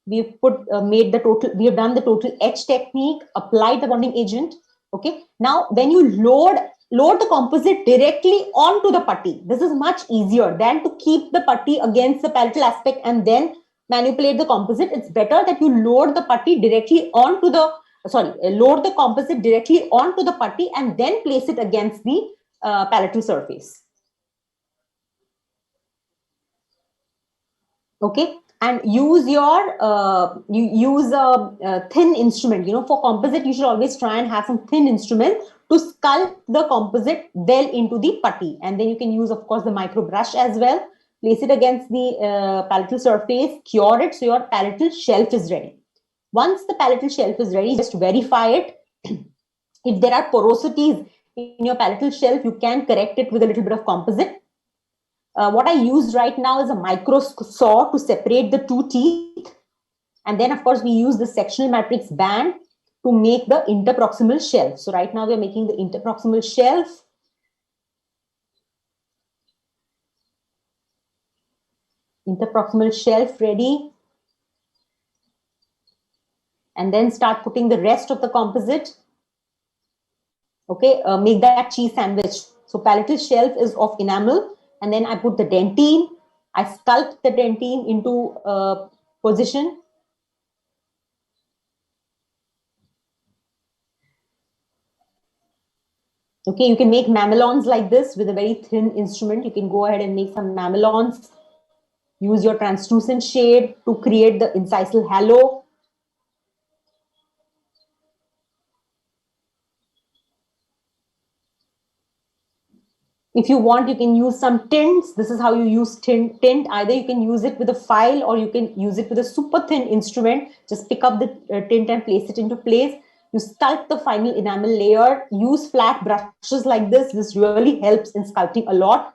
We've we have done the total etch technique, applied the bonding agent. Okay. Now, when you load the composite directly onto the putty, this is much easier than to keep the putty against the palatal aspect and then manipulate the composite. It's better that you load the putty directly onto the load the composite directly onto the putty and then place it against the palatal surface. Okay, and use your use a thin instrument. For composite, you should always try and have some thin instrument to sculpt the composite well into the putty, and then you can use, of course, the micro brush as well. Place it against the palatal surface, cure it so your palatal shelf is ready. Once the palatal shelf is ready, just verify it. If there are porosities in your palatal shelf, you can correct it with a little bit of composite. What I use right now is a micro saw to separate the two teeth. And then, of course, we use the sectional matrix band to make the interproximal shelf. So right now we're making the interproximal shelf. Interproximal shelf ready. And then start putting the rest of the composite. Okay, make that cheese sandwich. So palatal shelf is of enamel, and then I put the dentine. I sculpt the dentine into position. Okay, you can make mamelons like this with a very thin instrument. You can go ahead and make some mamelons. Use your translucent shade to create the incisal halo. If you want, you can use some tints. This is how you use tint. Either you can use it with a file or you can use it with a super thin instrument. Just pick up the tint and place it into place. You sculpt the final enamel layer. Use flat brushes like this. This really helps in sculpting a lot.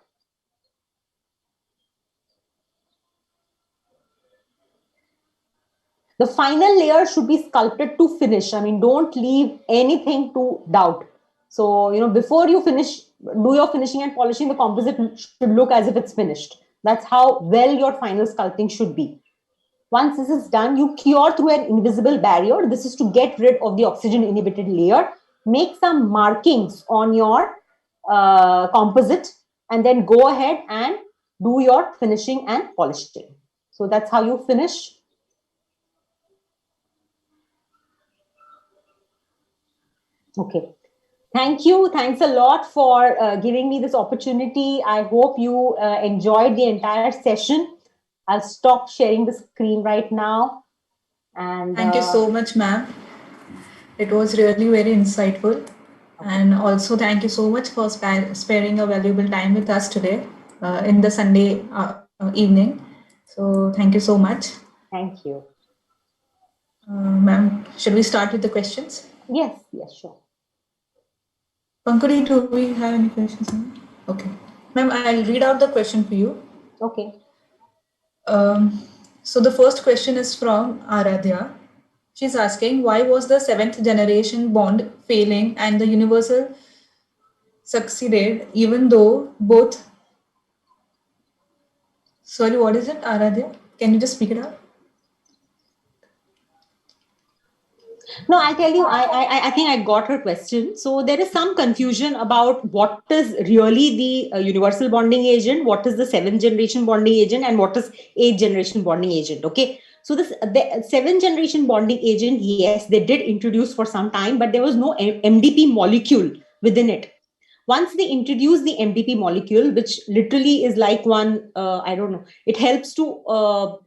The final layer should be sculpted to finish. I mean, don't leave anything to doubt. So, before you finish, do your finishing and polishing, the composite should look as if it's finished. That's how well your final sculpting should be. Once this is done, you cure through an invisible barrier. This is to get rid of the oxygen inhibited layer. Make some markings on your composite and then go ahead and do your finishing and polishing. So that's how you finish. Okay. Thank you. Thanks a lot for giving me this opportunity. I hope you enjoyed the entire session. I'll stop sharing the screen right now. And thank you so much, ma'am. It was really very insightful. Okay. And also thank you so much for sparing your valuable time with us today in the Sunday evening. So thank you so much. Thank you. Ma'am, should we start with the questions? Yes, sure. Pankudi, do we have any questions? Okay. Ma'am, I'll read out the question for you. Okay. So the first question is from Aradhya. She's asking, why was the 7th generation bond failing and the universal succeeded even though both... Sorry, what is it, Aradhya? Can you just speak it out? No, I tell you, I think I got her question. So there is some confusion about what is really the universal bonding agent, what is the 7th generation bonding agent, and what is 8th generation bonding agent. Okay. So the 7th generation bonding agent, yes, they did introduce for some time, but there was no MDP molecule within it. Once they introduce the MDP molecule, which literally is like one, I don't know, it helps to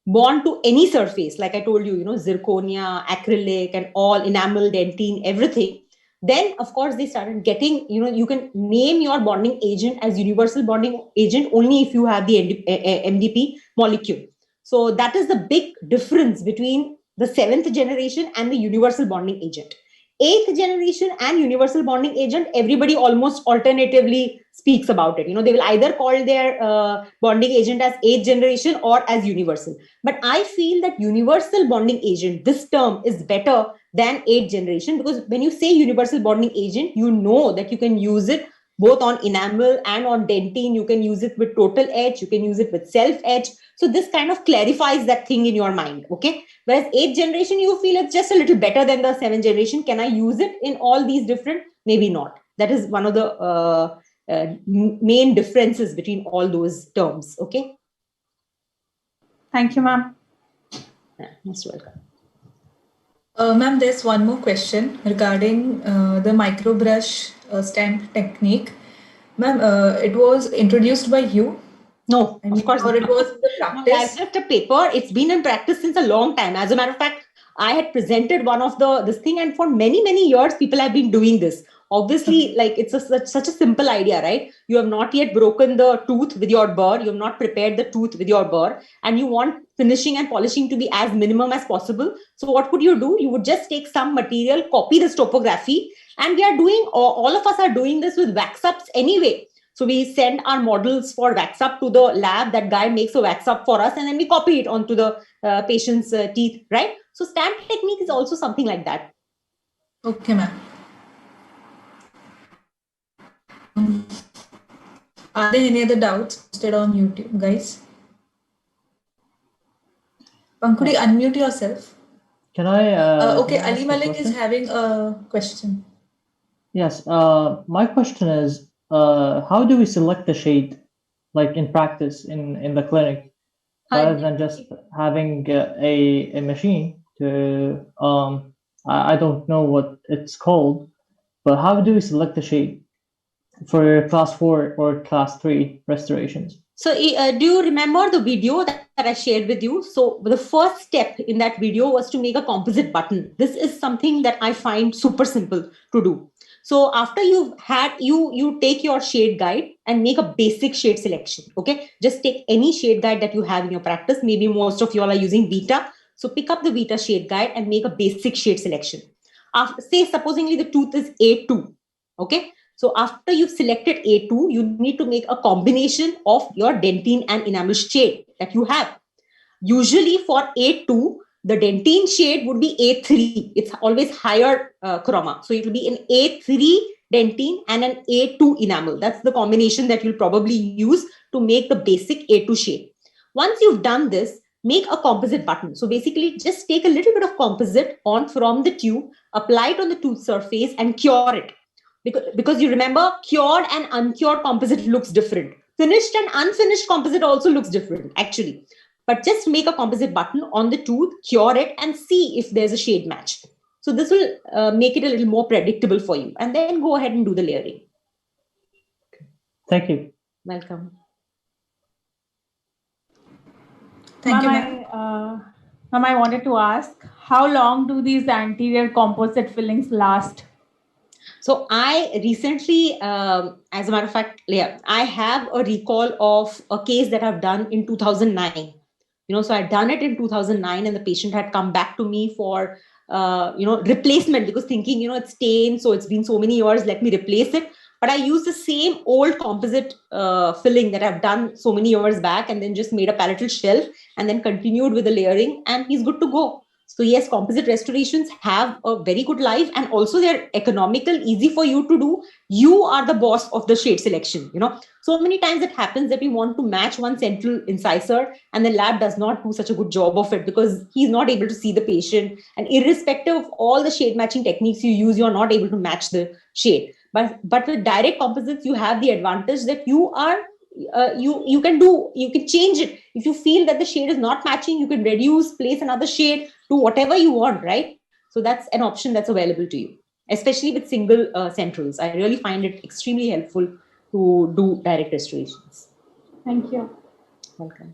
bond to any surface, like I told you, zirconia, acrylic, and all, enamel, dentine, everything. Then, of course, they started getting, you can name your bonding agent as universal bonding agent only if you have the MDP molecule. So that is the big difference between the 7th generation and the universal bonding agent. 8th generation and universal bonding agent, everybody almost alternatively speaks about it. They will either call their bonding agent as 8th generation or as universal. But I feel that universal bonding agent, this term is better than 8th generation, because when you say universal bonding agent, you know that you can use it both on enamel and on dentine. You can use it with total etch. You can use it with self etch. So this kind of clarifies that thing in your mind. Okay. Whereas 8th generation, you feel it's just a little better than the 7th generation. Can I use it in all these different? Maybe not. That is one of the main differences between all those terms. Okay. Thank you, ma'am. Most welcome. Ma'am, there's one more question regarding the microbrush stamp technique. Ma'am, it was introduced by you? No, of course. Or it was the practice? No, that's just a paper. It's been in practice since a long time. As a matter of fact, I had presented one of this thing, and for many, many years, people have been doing this. Obviously, like it's such a simple idea, right? You have not yet broken the tooth with your burr. You have not prepared the tooth with your burr, and you want finishing and polishing to be as minimum as possible. So what would you do? You would just take some material, copy this topography, and we are doing, all of us are doing this with wax ups anyway. So we send our models for wax up to the lab. That guy makes a wax up for us, and then we copy it onto the patient's teeth, right? So stamp technique is also something like that. Okay, ma'am. Are there any other doubts posted on YouTube, guys? Pankudi, unmute yourself. Can I? Okay, Ali Malik is having a question. Yes. My question is, how do we select the shade, like in practice in the clinic, rather than just having a machine to I don't know what it's called, but how do we select the shade? for class 4 or class 3 restorations. So do you remember the video that I shared with you? So the first step in that video was to make a composite button. This is something that I find super simple to do. So after you've had, you take your shade guide and make a basic shade selection. Okay, just take any shade guide that you have in your practice. Maybe most of you all are using Vita. So pick up the Vita shade guide and make a basic shade selection. After, say, supposingly the tooth is A2. Okay. So after you've selected A2, you need to make a combination of your dentine and enamel shade that you have. Usually for A2, the dentine shade would be A3. It's always higher chroma. So it will be an A3 dentine and an A2 enamel. That's the combination that you'll probably use to make the basic A2 shade. Once you've done this, make a composite button. So basically just take a little bit of composite on from the tube, apply it on the tooth surface and cure it. Because you remember, cured and uncured composite looks different. Finished and unfinished composite also looks different, actually. But just make a composite button on the tooth, cure it, and see if there's a shade match. So this will make it a little more predictable for you. And then go ahead and do the layering. Thank you. Welcome. Thank you, ma'am. Ma'am, I wanted to ask, how long do these anterior composite fillings last? So I recently, as a matter of fact, I have a recall of a case that I've done in 2009. So I'd done it in 2009 and the patient had come back to me for, replacement because thinking, it's stained. So it's been so many years, let me replace it. But I used the same old composite filling that I've done so many years back and then just made a palatal shelf and then continued with the layering and he's good to go. So yes, composite restorations have a very good life and also they're economical, easy for you to do. You are the boss of the shade selection. So many times it happens that we want to match one central incisor and the lab does not do such a good job of it because he's not able to see the patient. And irrespective of all the shade matching techniques you use, you're not able to match the shade. But with direct composites, you have the advantage that you can change it. If you feel that the shade is not matching, you can reduce, place another shade, do whatever you want, right? So that's an option that's available to you, especially with single centrals. I really find it extremely helpful to do direct restorations. Thank you. Welcome.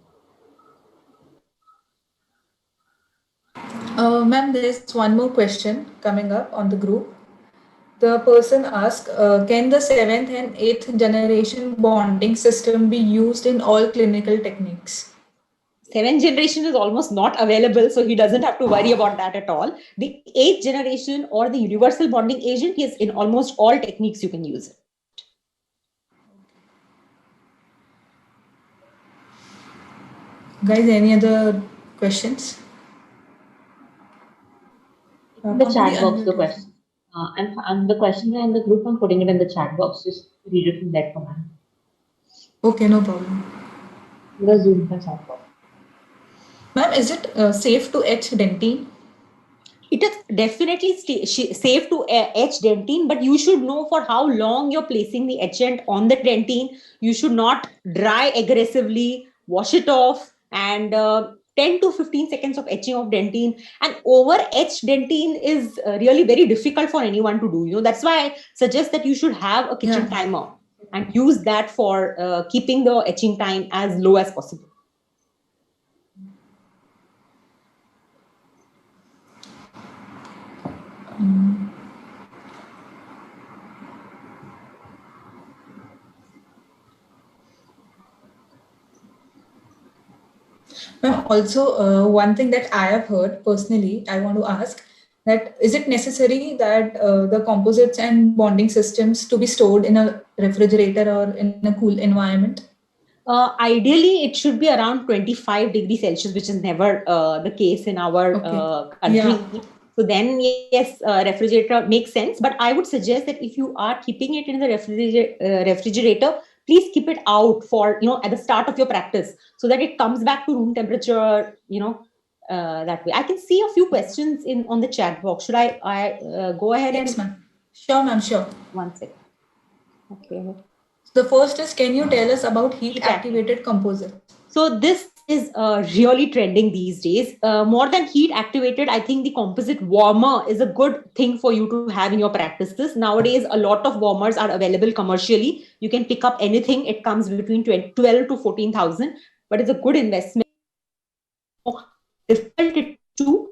Ma'am, there's one more question coming up on the group. The person asked, can the 7th and 8th generation bonding system be used in all clinical techniques? 7th generation is almost not available, so he doesn't have to worry about that at all. The 8th generation or the universal bonding agent is in almost all techniques you can use it. Guys, any other questions? The chat box, the question. And the question in the group, I'm putting it in the chat box. Just read it from that command. Okay, no problem. The Zoom chat box. Ma'am, is it safe to etch dentine? It is definitely safe to etch dentine, but you should know for how long you're placing the etchant on the dentine. You should not dry aggressively, wash it off, and 10 to 15 seconds of etching of dentine. And over etched dentine is really very difficult for anyone to do. That's why I suggest that you should have a kitchen timer and use that for keeping the etching time as low as possible. Also, one thing that I have heard personally, I want to ask that is it necessary that the composites and bonding systems to be stored in a refrigerator or in a cool environment? Ideally, it should be around 25 degrees Celsius, which is never the case in our country. Yeah. So then, yes, refrigerator makes sense. But I would suggest that if you are keeping it in the refrigerator, please keep it out for, at the start of your practice so that it comes back to room temperature, that way. I can see a few questions on the chat box. Should I go ahead? Yes, ma'am. Sure, ma'am, sure. One second. Okay. The first is, can you tell us about heat activated composite? So this is really trending these days. More than heat activated, I think the composite warmer is a good thing for you to have in your practices. Nowadays, a lot of warmers are available commercially. You can pick up anything. It comes between 12 to 14,000, but it's a good investment. Difficult to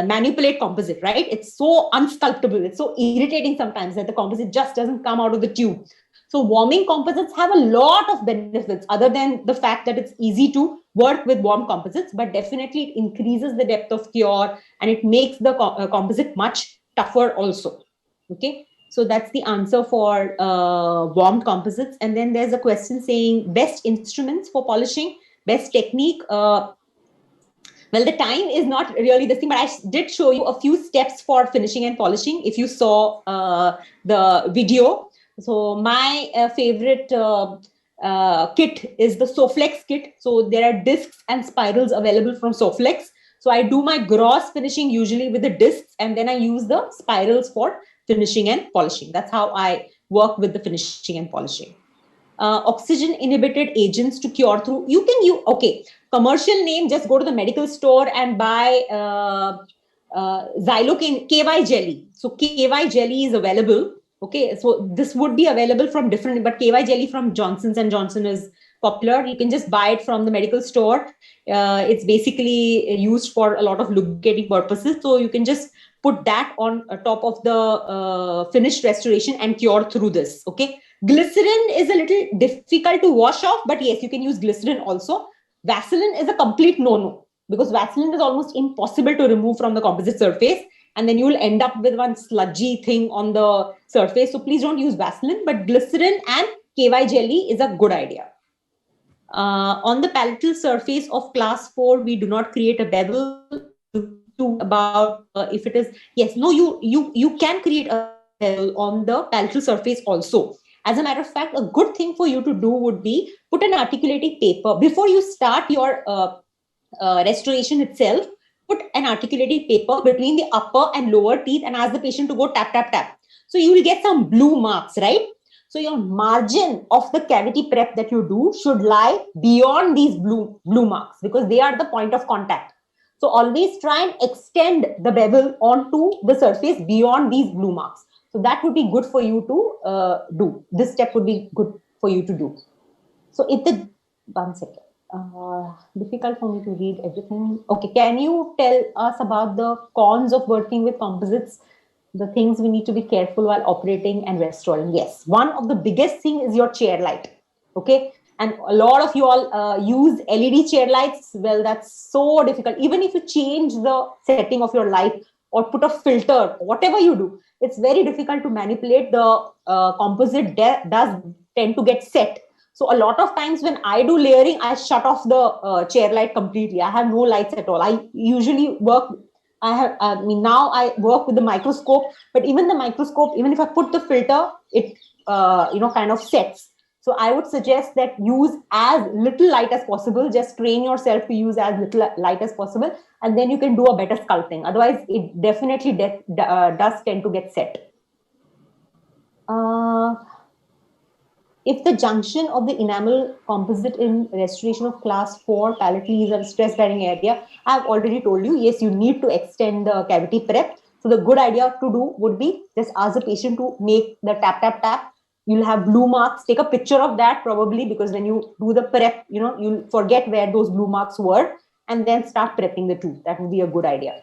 manipulate composite, right? It's so unsculptable. It's so irritating sometimes that the composite just doesn't come out of the tube. So warming composites have a lot of benefits other than the fact that it's easy to work with warm composites, but definitely it increases the depth of cure and it makes the composite much tougher also. Okay, so that's the answer for warmed composites. And then there's a question saying best instruments for polishing, best technique. Well, the time is not really the thing, but I did show you a few steps for finishing and polishing if you saw the video. So my favorite kit is the Soflex kit. So there are discs and spirals available from Soflex. So I do my gross finishing usually with the discs, and then I use the spirals for finishing and polishing. That's how I work with the finishing and polishing. Oxygen inhibited agents to cure through. You can use, okay, commercial name, just go to the medical store and buy xylocaine KY jelly. So KY jelly is available. Okay, so this would be available from different, but KY jelly from Johnson's and Johnson is popular. You can just buy it from the medical store. It's basically used for a lot of lubricating purposes. So you can just put that on top of the finished restoration and cure through this. Okay, glycerin is a little difficult to wash off, but yes, you can use glycerin also. Vaseline is a complete no-no because Vaseline is almost impossible to remove from the composite surface. And then you will end up with one sludgy thing on the surface. So please don't use Vaseline, but glycerin and KY jelly is a good idea. On the palatal surface of class 4, we do not create a bevel to about if it is, yes, no, you can create a bevel on the palatal surface also. As a matter of fact, a good thing for you to do would be put an articulating paper before you start your restoration itself. Put an articulating paper between the upper and lower teeth and ask the patient to go tap, tap, tap. So you will get some blue marks, right? So your margin of the cavity prep that you do should lie beyond these blue marks because they are the point of contact. So always try and extend the bevel onto the surface beyond these blue marks. So that would be good for you to do. This step would be good for you to do. So if the, one second. Difficult for me to read everything. Okay, can you tell us about the cons of working with composites, the things we need to be careful while operating and restoring? Yes, one of the biggest thing is your chair light. Okay, and a lot of you all use LED chair lights. Well, that's so difficult. Even if you change the setting of your light or put a filter, whatever you do, it's very difficult to manipulate. The composite does tend to get set. So a lot of times when I do layering, I shut off the chair light completely. I have no lights at all. I usually work, now I work with the microscope, but even the microscope, even if I put the filter, it, kind of sets. So I would suggest that use as little light as possible. Just train yourself to use as little light as possible, and then you can do a better sculpting. Otherwise, it definitely does tend to get set. If the junction of the enamel composite in restoration of class 4 palatal is a stress bearing area, I've already told you, yes, you need to extend the cavity prep. So the good idea to do would be just ask the patient to make the tap, tap, tap. You'll have blue marks. Take a picture of that probably because when you do the prep, you'll forget where those blue marks were and then start prepping the tooth. That would be a good idea.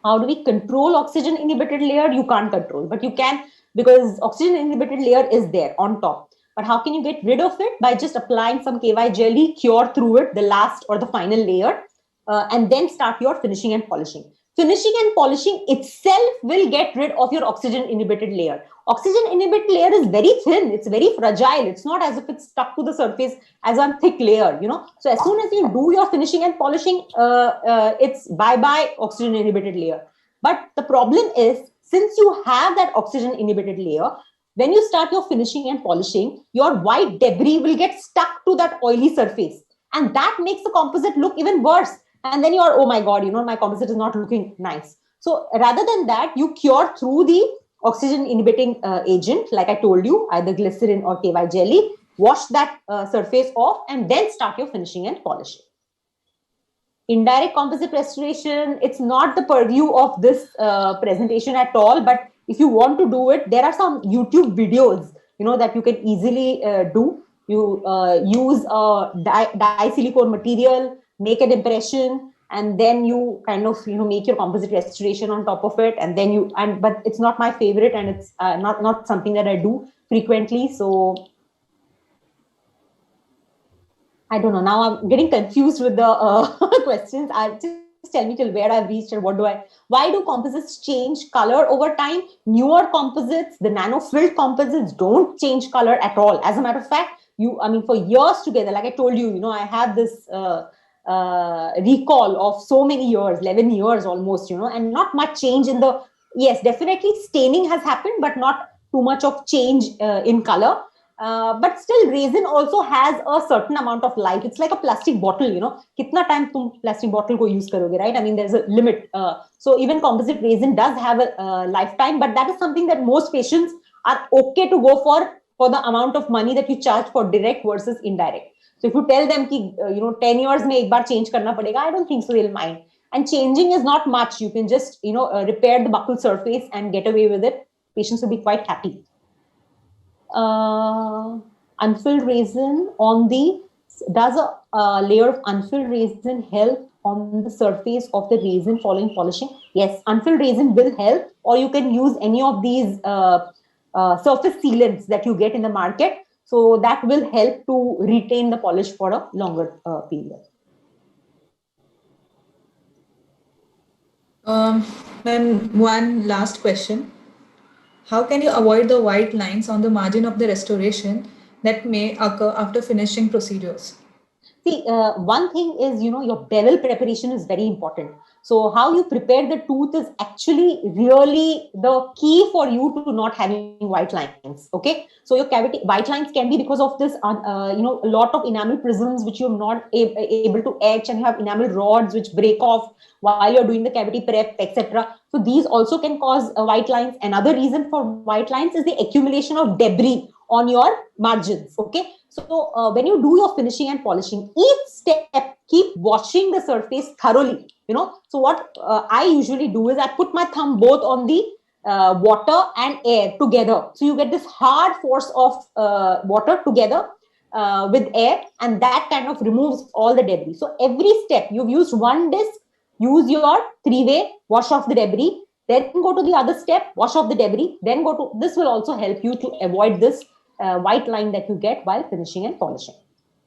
How do we control oxygen inhibited layer? You can't control, but you can, because oxygen inhibited layer is there on top. But how can you get rid of it? By just applying some KY jelly, cure through it, the last or the final layer, and then start your finishing and polishing. Finishing and polishing itself will get rid of your oxygen inhibited layer. Oxygen inhibited layer is very thin. It's very fragile. It's not as if it's stuck to the surface as a thick layer, So as soon as you do your finishing and polishing, it's bye-bye oxygen inhibited layer. But the problem is, since you have that oxygen inhibited layer, when you start your finishing and polishing, your white debris will get stuck to that oily surface. And that makes the composite look even worse. And then you are, oh my God, my composite is not looking nice. So rather than that, you cure through the oxygen inhibiting agent, like I told you, either glycerin or KY jelly. wash that surface off, and then start your finishing and polishing. Indirect composite restoration, it's not the purview of this presentation at all, but if you want to do it, there are some YouTube videos, that you can easily do. You use a dye silicone material, make an impression, and then you kind of, make your composite restoration on top of it. And then but it's not my favorite, and it's not something that I do frequently. So I don't know. Now I'm getting confused with the questions. Just tell me till where I've reached and why do composites change color over time? Newer composites, the nano-filled composites don't change color at all. As a matter of fact, for years together, like I told you, I have this recall of so many years, 11 years almost, and not much change in yes, definitely staining has happened, but not too much of change in color. But still resin also has a certain amount of life. It's like a plastic bottle, kitna time tum plastic bottle ko use karoge, right? I mean, there's a limit. So even composite resin does have a lifetime, but that is something that most patients are okay to go for the amount of money that you charge for direct versus indirect. So if you tell them ki 10 years mein ek baar change karna padega, I don't think so they'll mind. And changing is not much. You can just repair the buccal surface and get away with it. Patients will be quite happy. Unfilled resin does a layer of unfilled resin help on the surface of the resin following polishing? Yes, unfilled resin will help, or you can use any of these surface sealants that you get in the market. So that will help to retain the polish for a longer period. Then one last question. How can you avoid the white lines on the margin of the restoration that may occur after finishing procedures? See, one thing is, your bevel preparation is very important. So how you prepare the tooth is actually really the key for you to not having white lines. Okay. So your cavity white lines can be because of this, a lot of enamel prisms which you're not able to etch, and you have enamel rods which break off while you're doing the cavity prep, etc. So these also can cause white lines. Another reason for white lines is the accumulation of debris on your margins. Okay. So when you do your finishing and polishing, each step, keep washing the surface thoroughly. So what I usually do is I put my thumb both on the water and air together. So you get this hard force of water together with air, and that kind of removes all the debris. So every step, you've used one disc, use your 3-way, wash off the debris, then go to the other step, wash off the debris, then go to, this will also help you to avoid this white line that you get while finishing and polishing.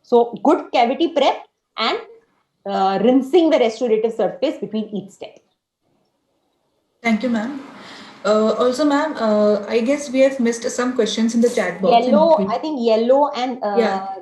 So good cavity prep and rinsing the restorative surface between each step. Thank you, ma'am. Also, ma'am, I guess we have missed some questions in the chat box. I think yellow and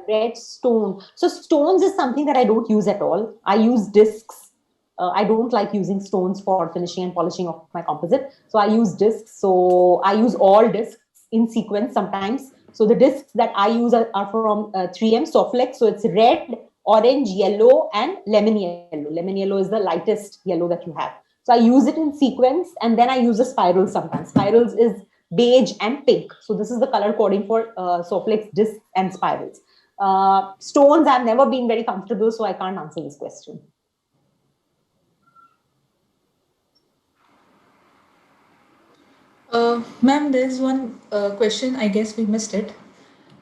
red stone. So stones is something that I don't use at all. I use discs. I don't like using stones for finishing and polishing of my composite. So I use discs. So I use all discs in sequence sometimes. So the discs that I use are from 3M Soflex. So it's red, orange, yellow, and lemon yellow. Lemon yellow is the lightest yellow that you have. So I use it in sequence, and then I use a spiral sometimes. Spirals is beige and pink. So this is the color coding for Soflex discs and spirals. Stones, I've never been very comfortable, so I can't answer this question. Ma'am, there's one question, I guess we missed it.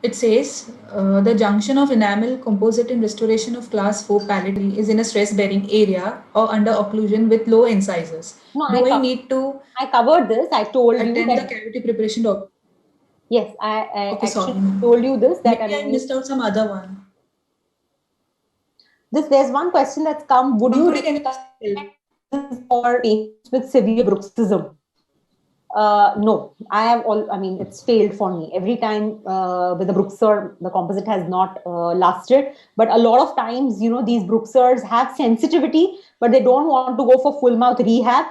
It says, the junction of enamel composite in restoration of class 4 pallidly is in a stress-bearing area or under occlusion with low incisors. No, I covered this. I told you that the cavity preparation doctor. Yes, I actually told you this. That Maybe I missed out some other one. There's one question that's come. Would you recommend for patients with severe bruxism? No, it's failed for me. Every time with the Bruxer, the composite has not lasted. But a lot of times, these Bruxers have sensitivity, but they don't want to go for full mouth rehab.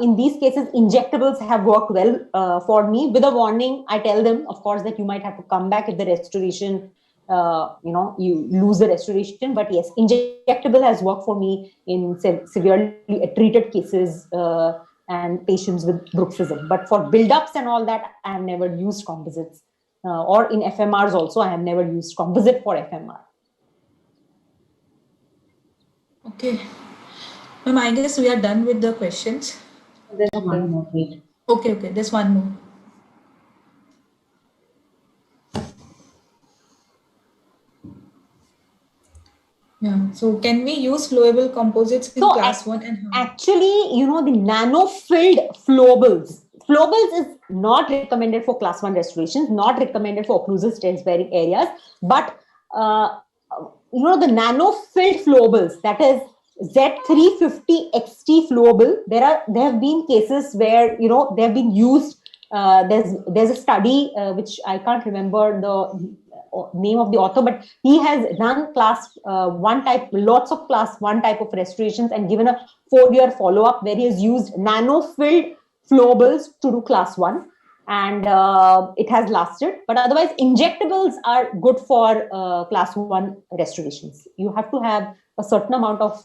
In these cases, injectables have worked well for me. With a warning, I tell them, of course, that you might have to come back if the restoration, you lose the restoration. But yes, injectable has worked for me in severely treated cases and patients with bruxism. But for build-ups and all that, I have never used composites or in FMRs also. I have never used composite for FMR. Okay. Ma'am, I guess we are done with the questions. There's one more, wait. Okay, there's one more. Yeah, so can we use flowable composites in class 1 and how? Actually, the nano-filled flowables. Flowables is not recommended for class 1 restorations, not recommended for occlusive stress-bearing areas, but the nano-filled flowables, that is Z350 XT flowable, there have been cases where they have been used. There's a study which I can't remember the name of the author, but he has done class 1 type, lots of class 1 type of restorations, and given a 4-year follow-up where he has used nano-filled flowables to do class 1, and it has lasted. But otherwise, injectables are good for class 1 restorations. You have to have a certain amount of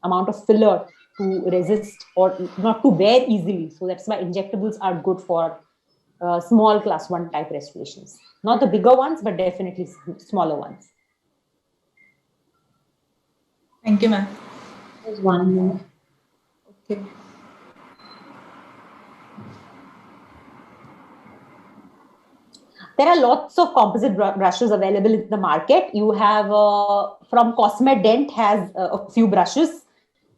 amount of filler to resist or not to wear easily. So that's why injectables are good for small class 1 type restorations. Not the bigger ones, but definitely smaller ones. Thank you, ma'am. There's one more. Okay. There are lots of composite brushes available in the market. You have from Cosmedent has a few brushes.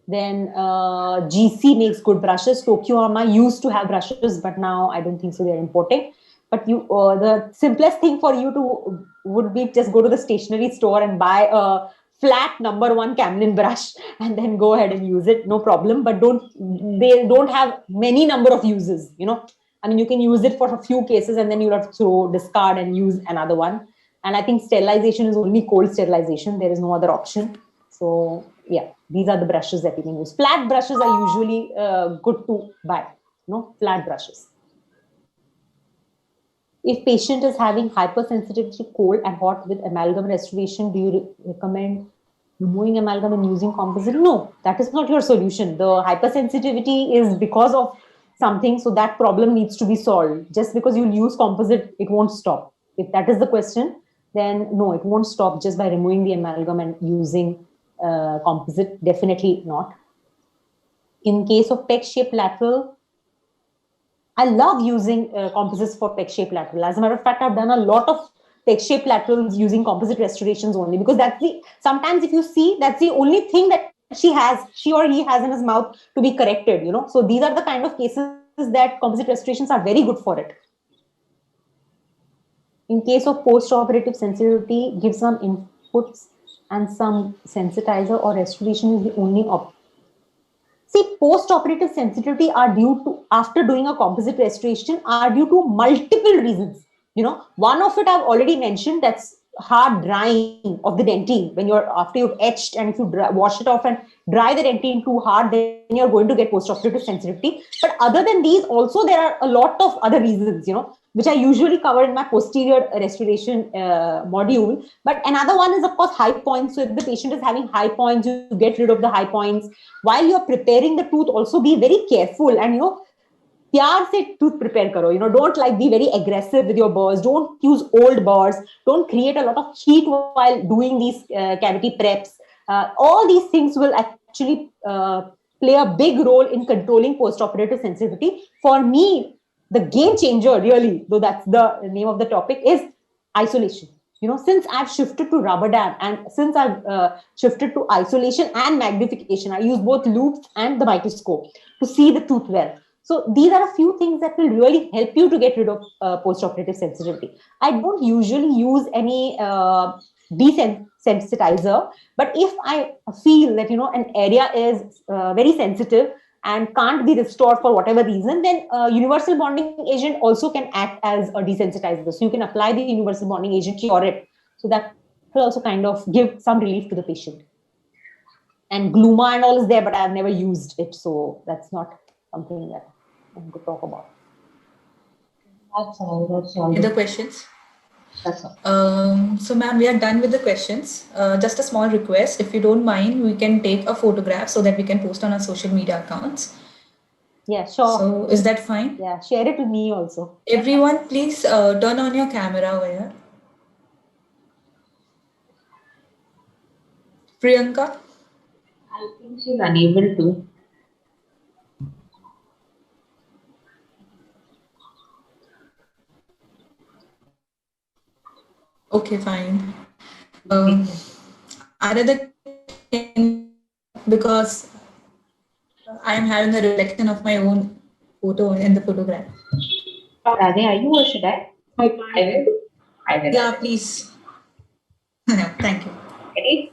Then GC makes good brushes. Tokyoama used to have brushes, but now I don't think so. They're importing. But the simplest thing for you would be just go to the stationery store and buy a flat number 1 Camlin brush and then go ahead and use it. No problem. But they don't have many number of uses. I mean, you can use it for a few cases and then you'll have to discard and use another one. And I think sterilization is only cold sterilization. There is no other option. So yeah, these are the brushes that you can use. Flat brushes are usually good to buy. Flat brushes. If patient is having hypersensitivity, cold and hot with amalgam restoration, do you recommend removing amalgam and using composite? No, that is not your solution. The hypersensitivity is because of something, so that problem needs to be solved. Just because you use composite, it won't stop. If that is the question, then no, it won't stop just by removing the amalgam and using composite. Definitely not. In case of peg-shaped lateral, I love using composites for peg-shaped lateral. As a matter of fact, I've done a lot of peg-shaped laterals using composite restorations only, because sometimes if you see, that's the only thing that she or he has in his mouth to be corrected, So these are the kind of cases that composite restorations are very good for it. In case of post-operative sensitivity, give some inputs and some sensitizer or restoration is the only option. See, post-operative sensitivity are due to, after doing a composite restoration, are due to multiple reasons. One of it I've already mentioned, that's hard drying of the dentine. After you've etched, and if you wash it off and dry the dentine too hard, then you're going to get post-operative sensitivity. But other than these, also there are a lot of other reasons, which I usually cover in my posterior restoration module. But another one is, of course, high points. So if the patient is having high points, you get rid of the high points. While you're preparing the tooth, also be very careful and, pyar se tooth prepare karo. Don't be very aggressive with your burrs. Don't use old burrs. Don't create a lot of heat while doing these cavity preps. All these things will actually play a big role in controlling post-operative sensitivity. For me, the game changer, really, though that's the name of the topic, is isolation. Since I've shifted to rubber dam and since I've shifted to isolation and magnification, I use both loupes and the microscope to see the tooth well. So these are a few things that will really help you to get rid of post-operative sensitivity. I don't usually use any desensitizer, but if I feel that, an area is very sensitive and can't be restored for whatever reason, then universal bonding agent also can act as a desensitizer. So you can apply the universal bonding agent, cure it. So that will also kind of give some relief to the patient. And Gluma and all is there, but I've never used it. So that's not something that I'm going to talk about. That's all. Any other questions? That's all. So ma'am, we are done with the questions. Just a small request, if you don't mind, we can take a photograph so that we can post on our social media accounts. Yeah, sure. So is that fine? Yeah, share it with me also. Everyone, please turn on your camera over here. Priyanka? I think she's unable to. Okay, fine. Another because I am having a reflection of my own photo in the photograph. Radhe, are you or should I? I will. I will. Yeah, please. Thank you. Ready?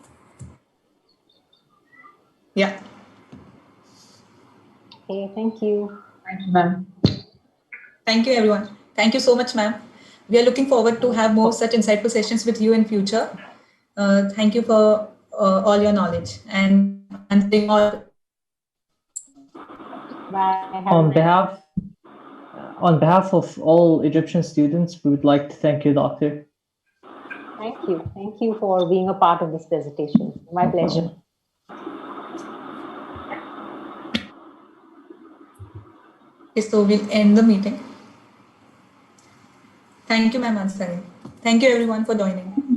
Yeah. Okay, thank you. Thank you, ma'am. Thank you, everyone. Thank you so much, ma'am. We are looking forward to have more such insightful sessions with you in future. Thank you for all your knowledge and answering all. Bye. On behalf of all Egyptian students, we would like to thank you, Doctor. Thank you. Thank you for being a part of this presentation. My pleasure. Okay, so we'll end the meeting. Thank you, ma'am Ansari. Thank you, everyone, for joining.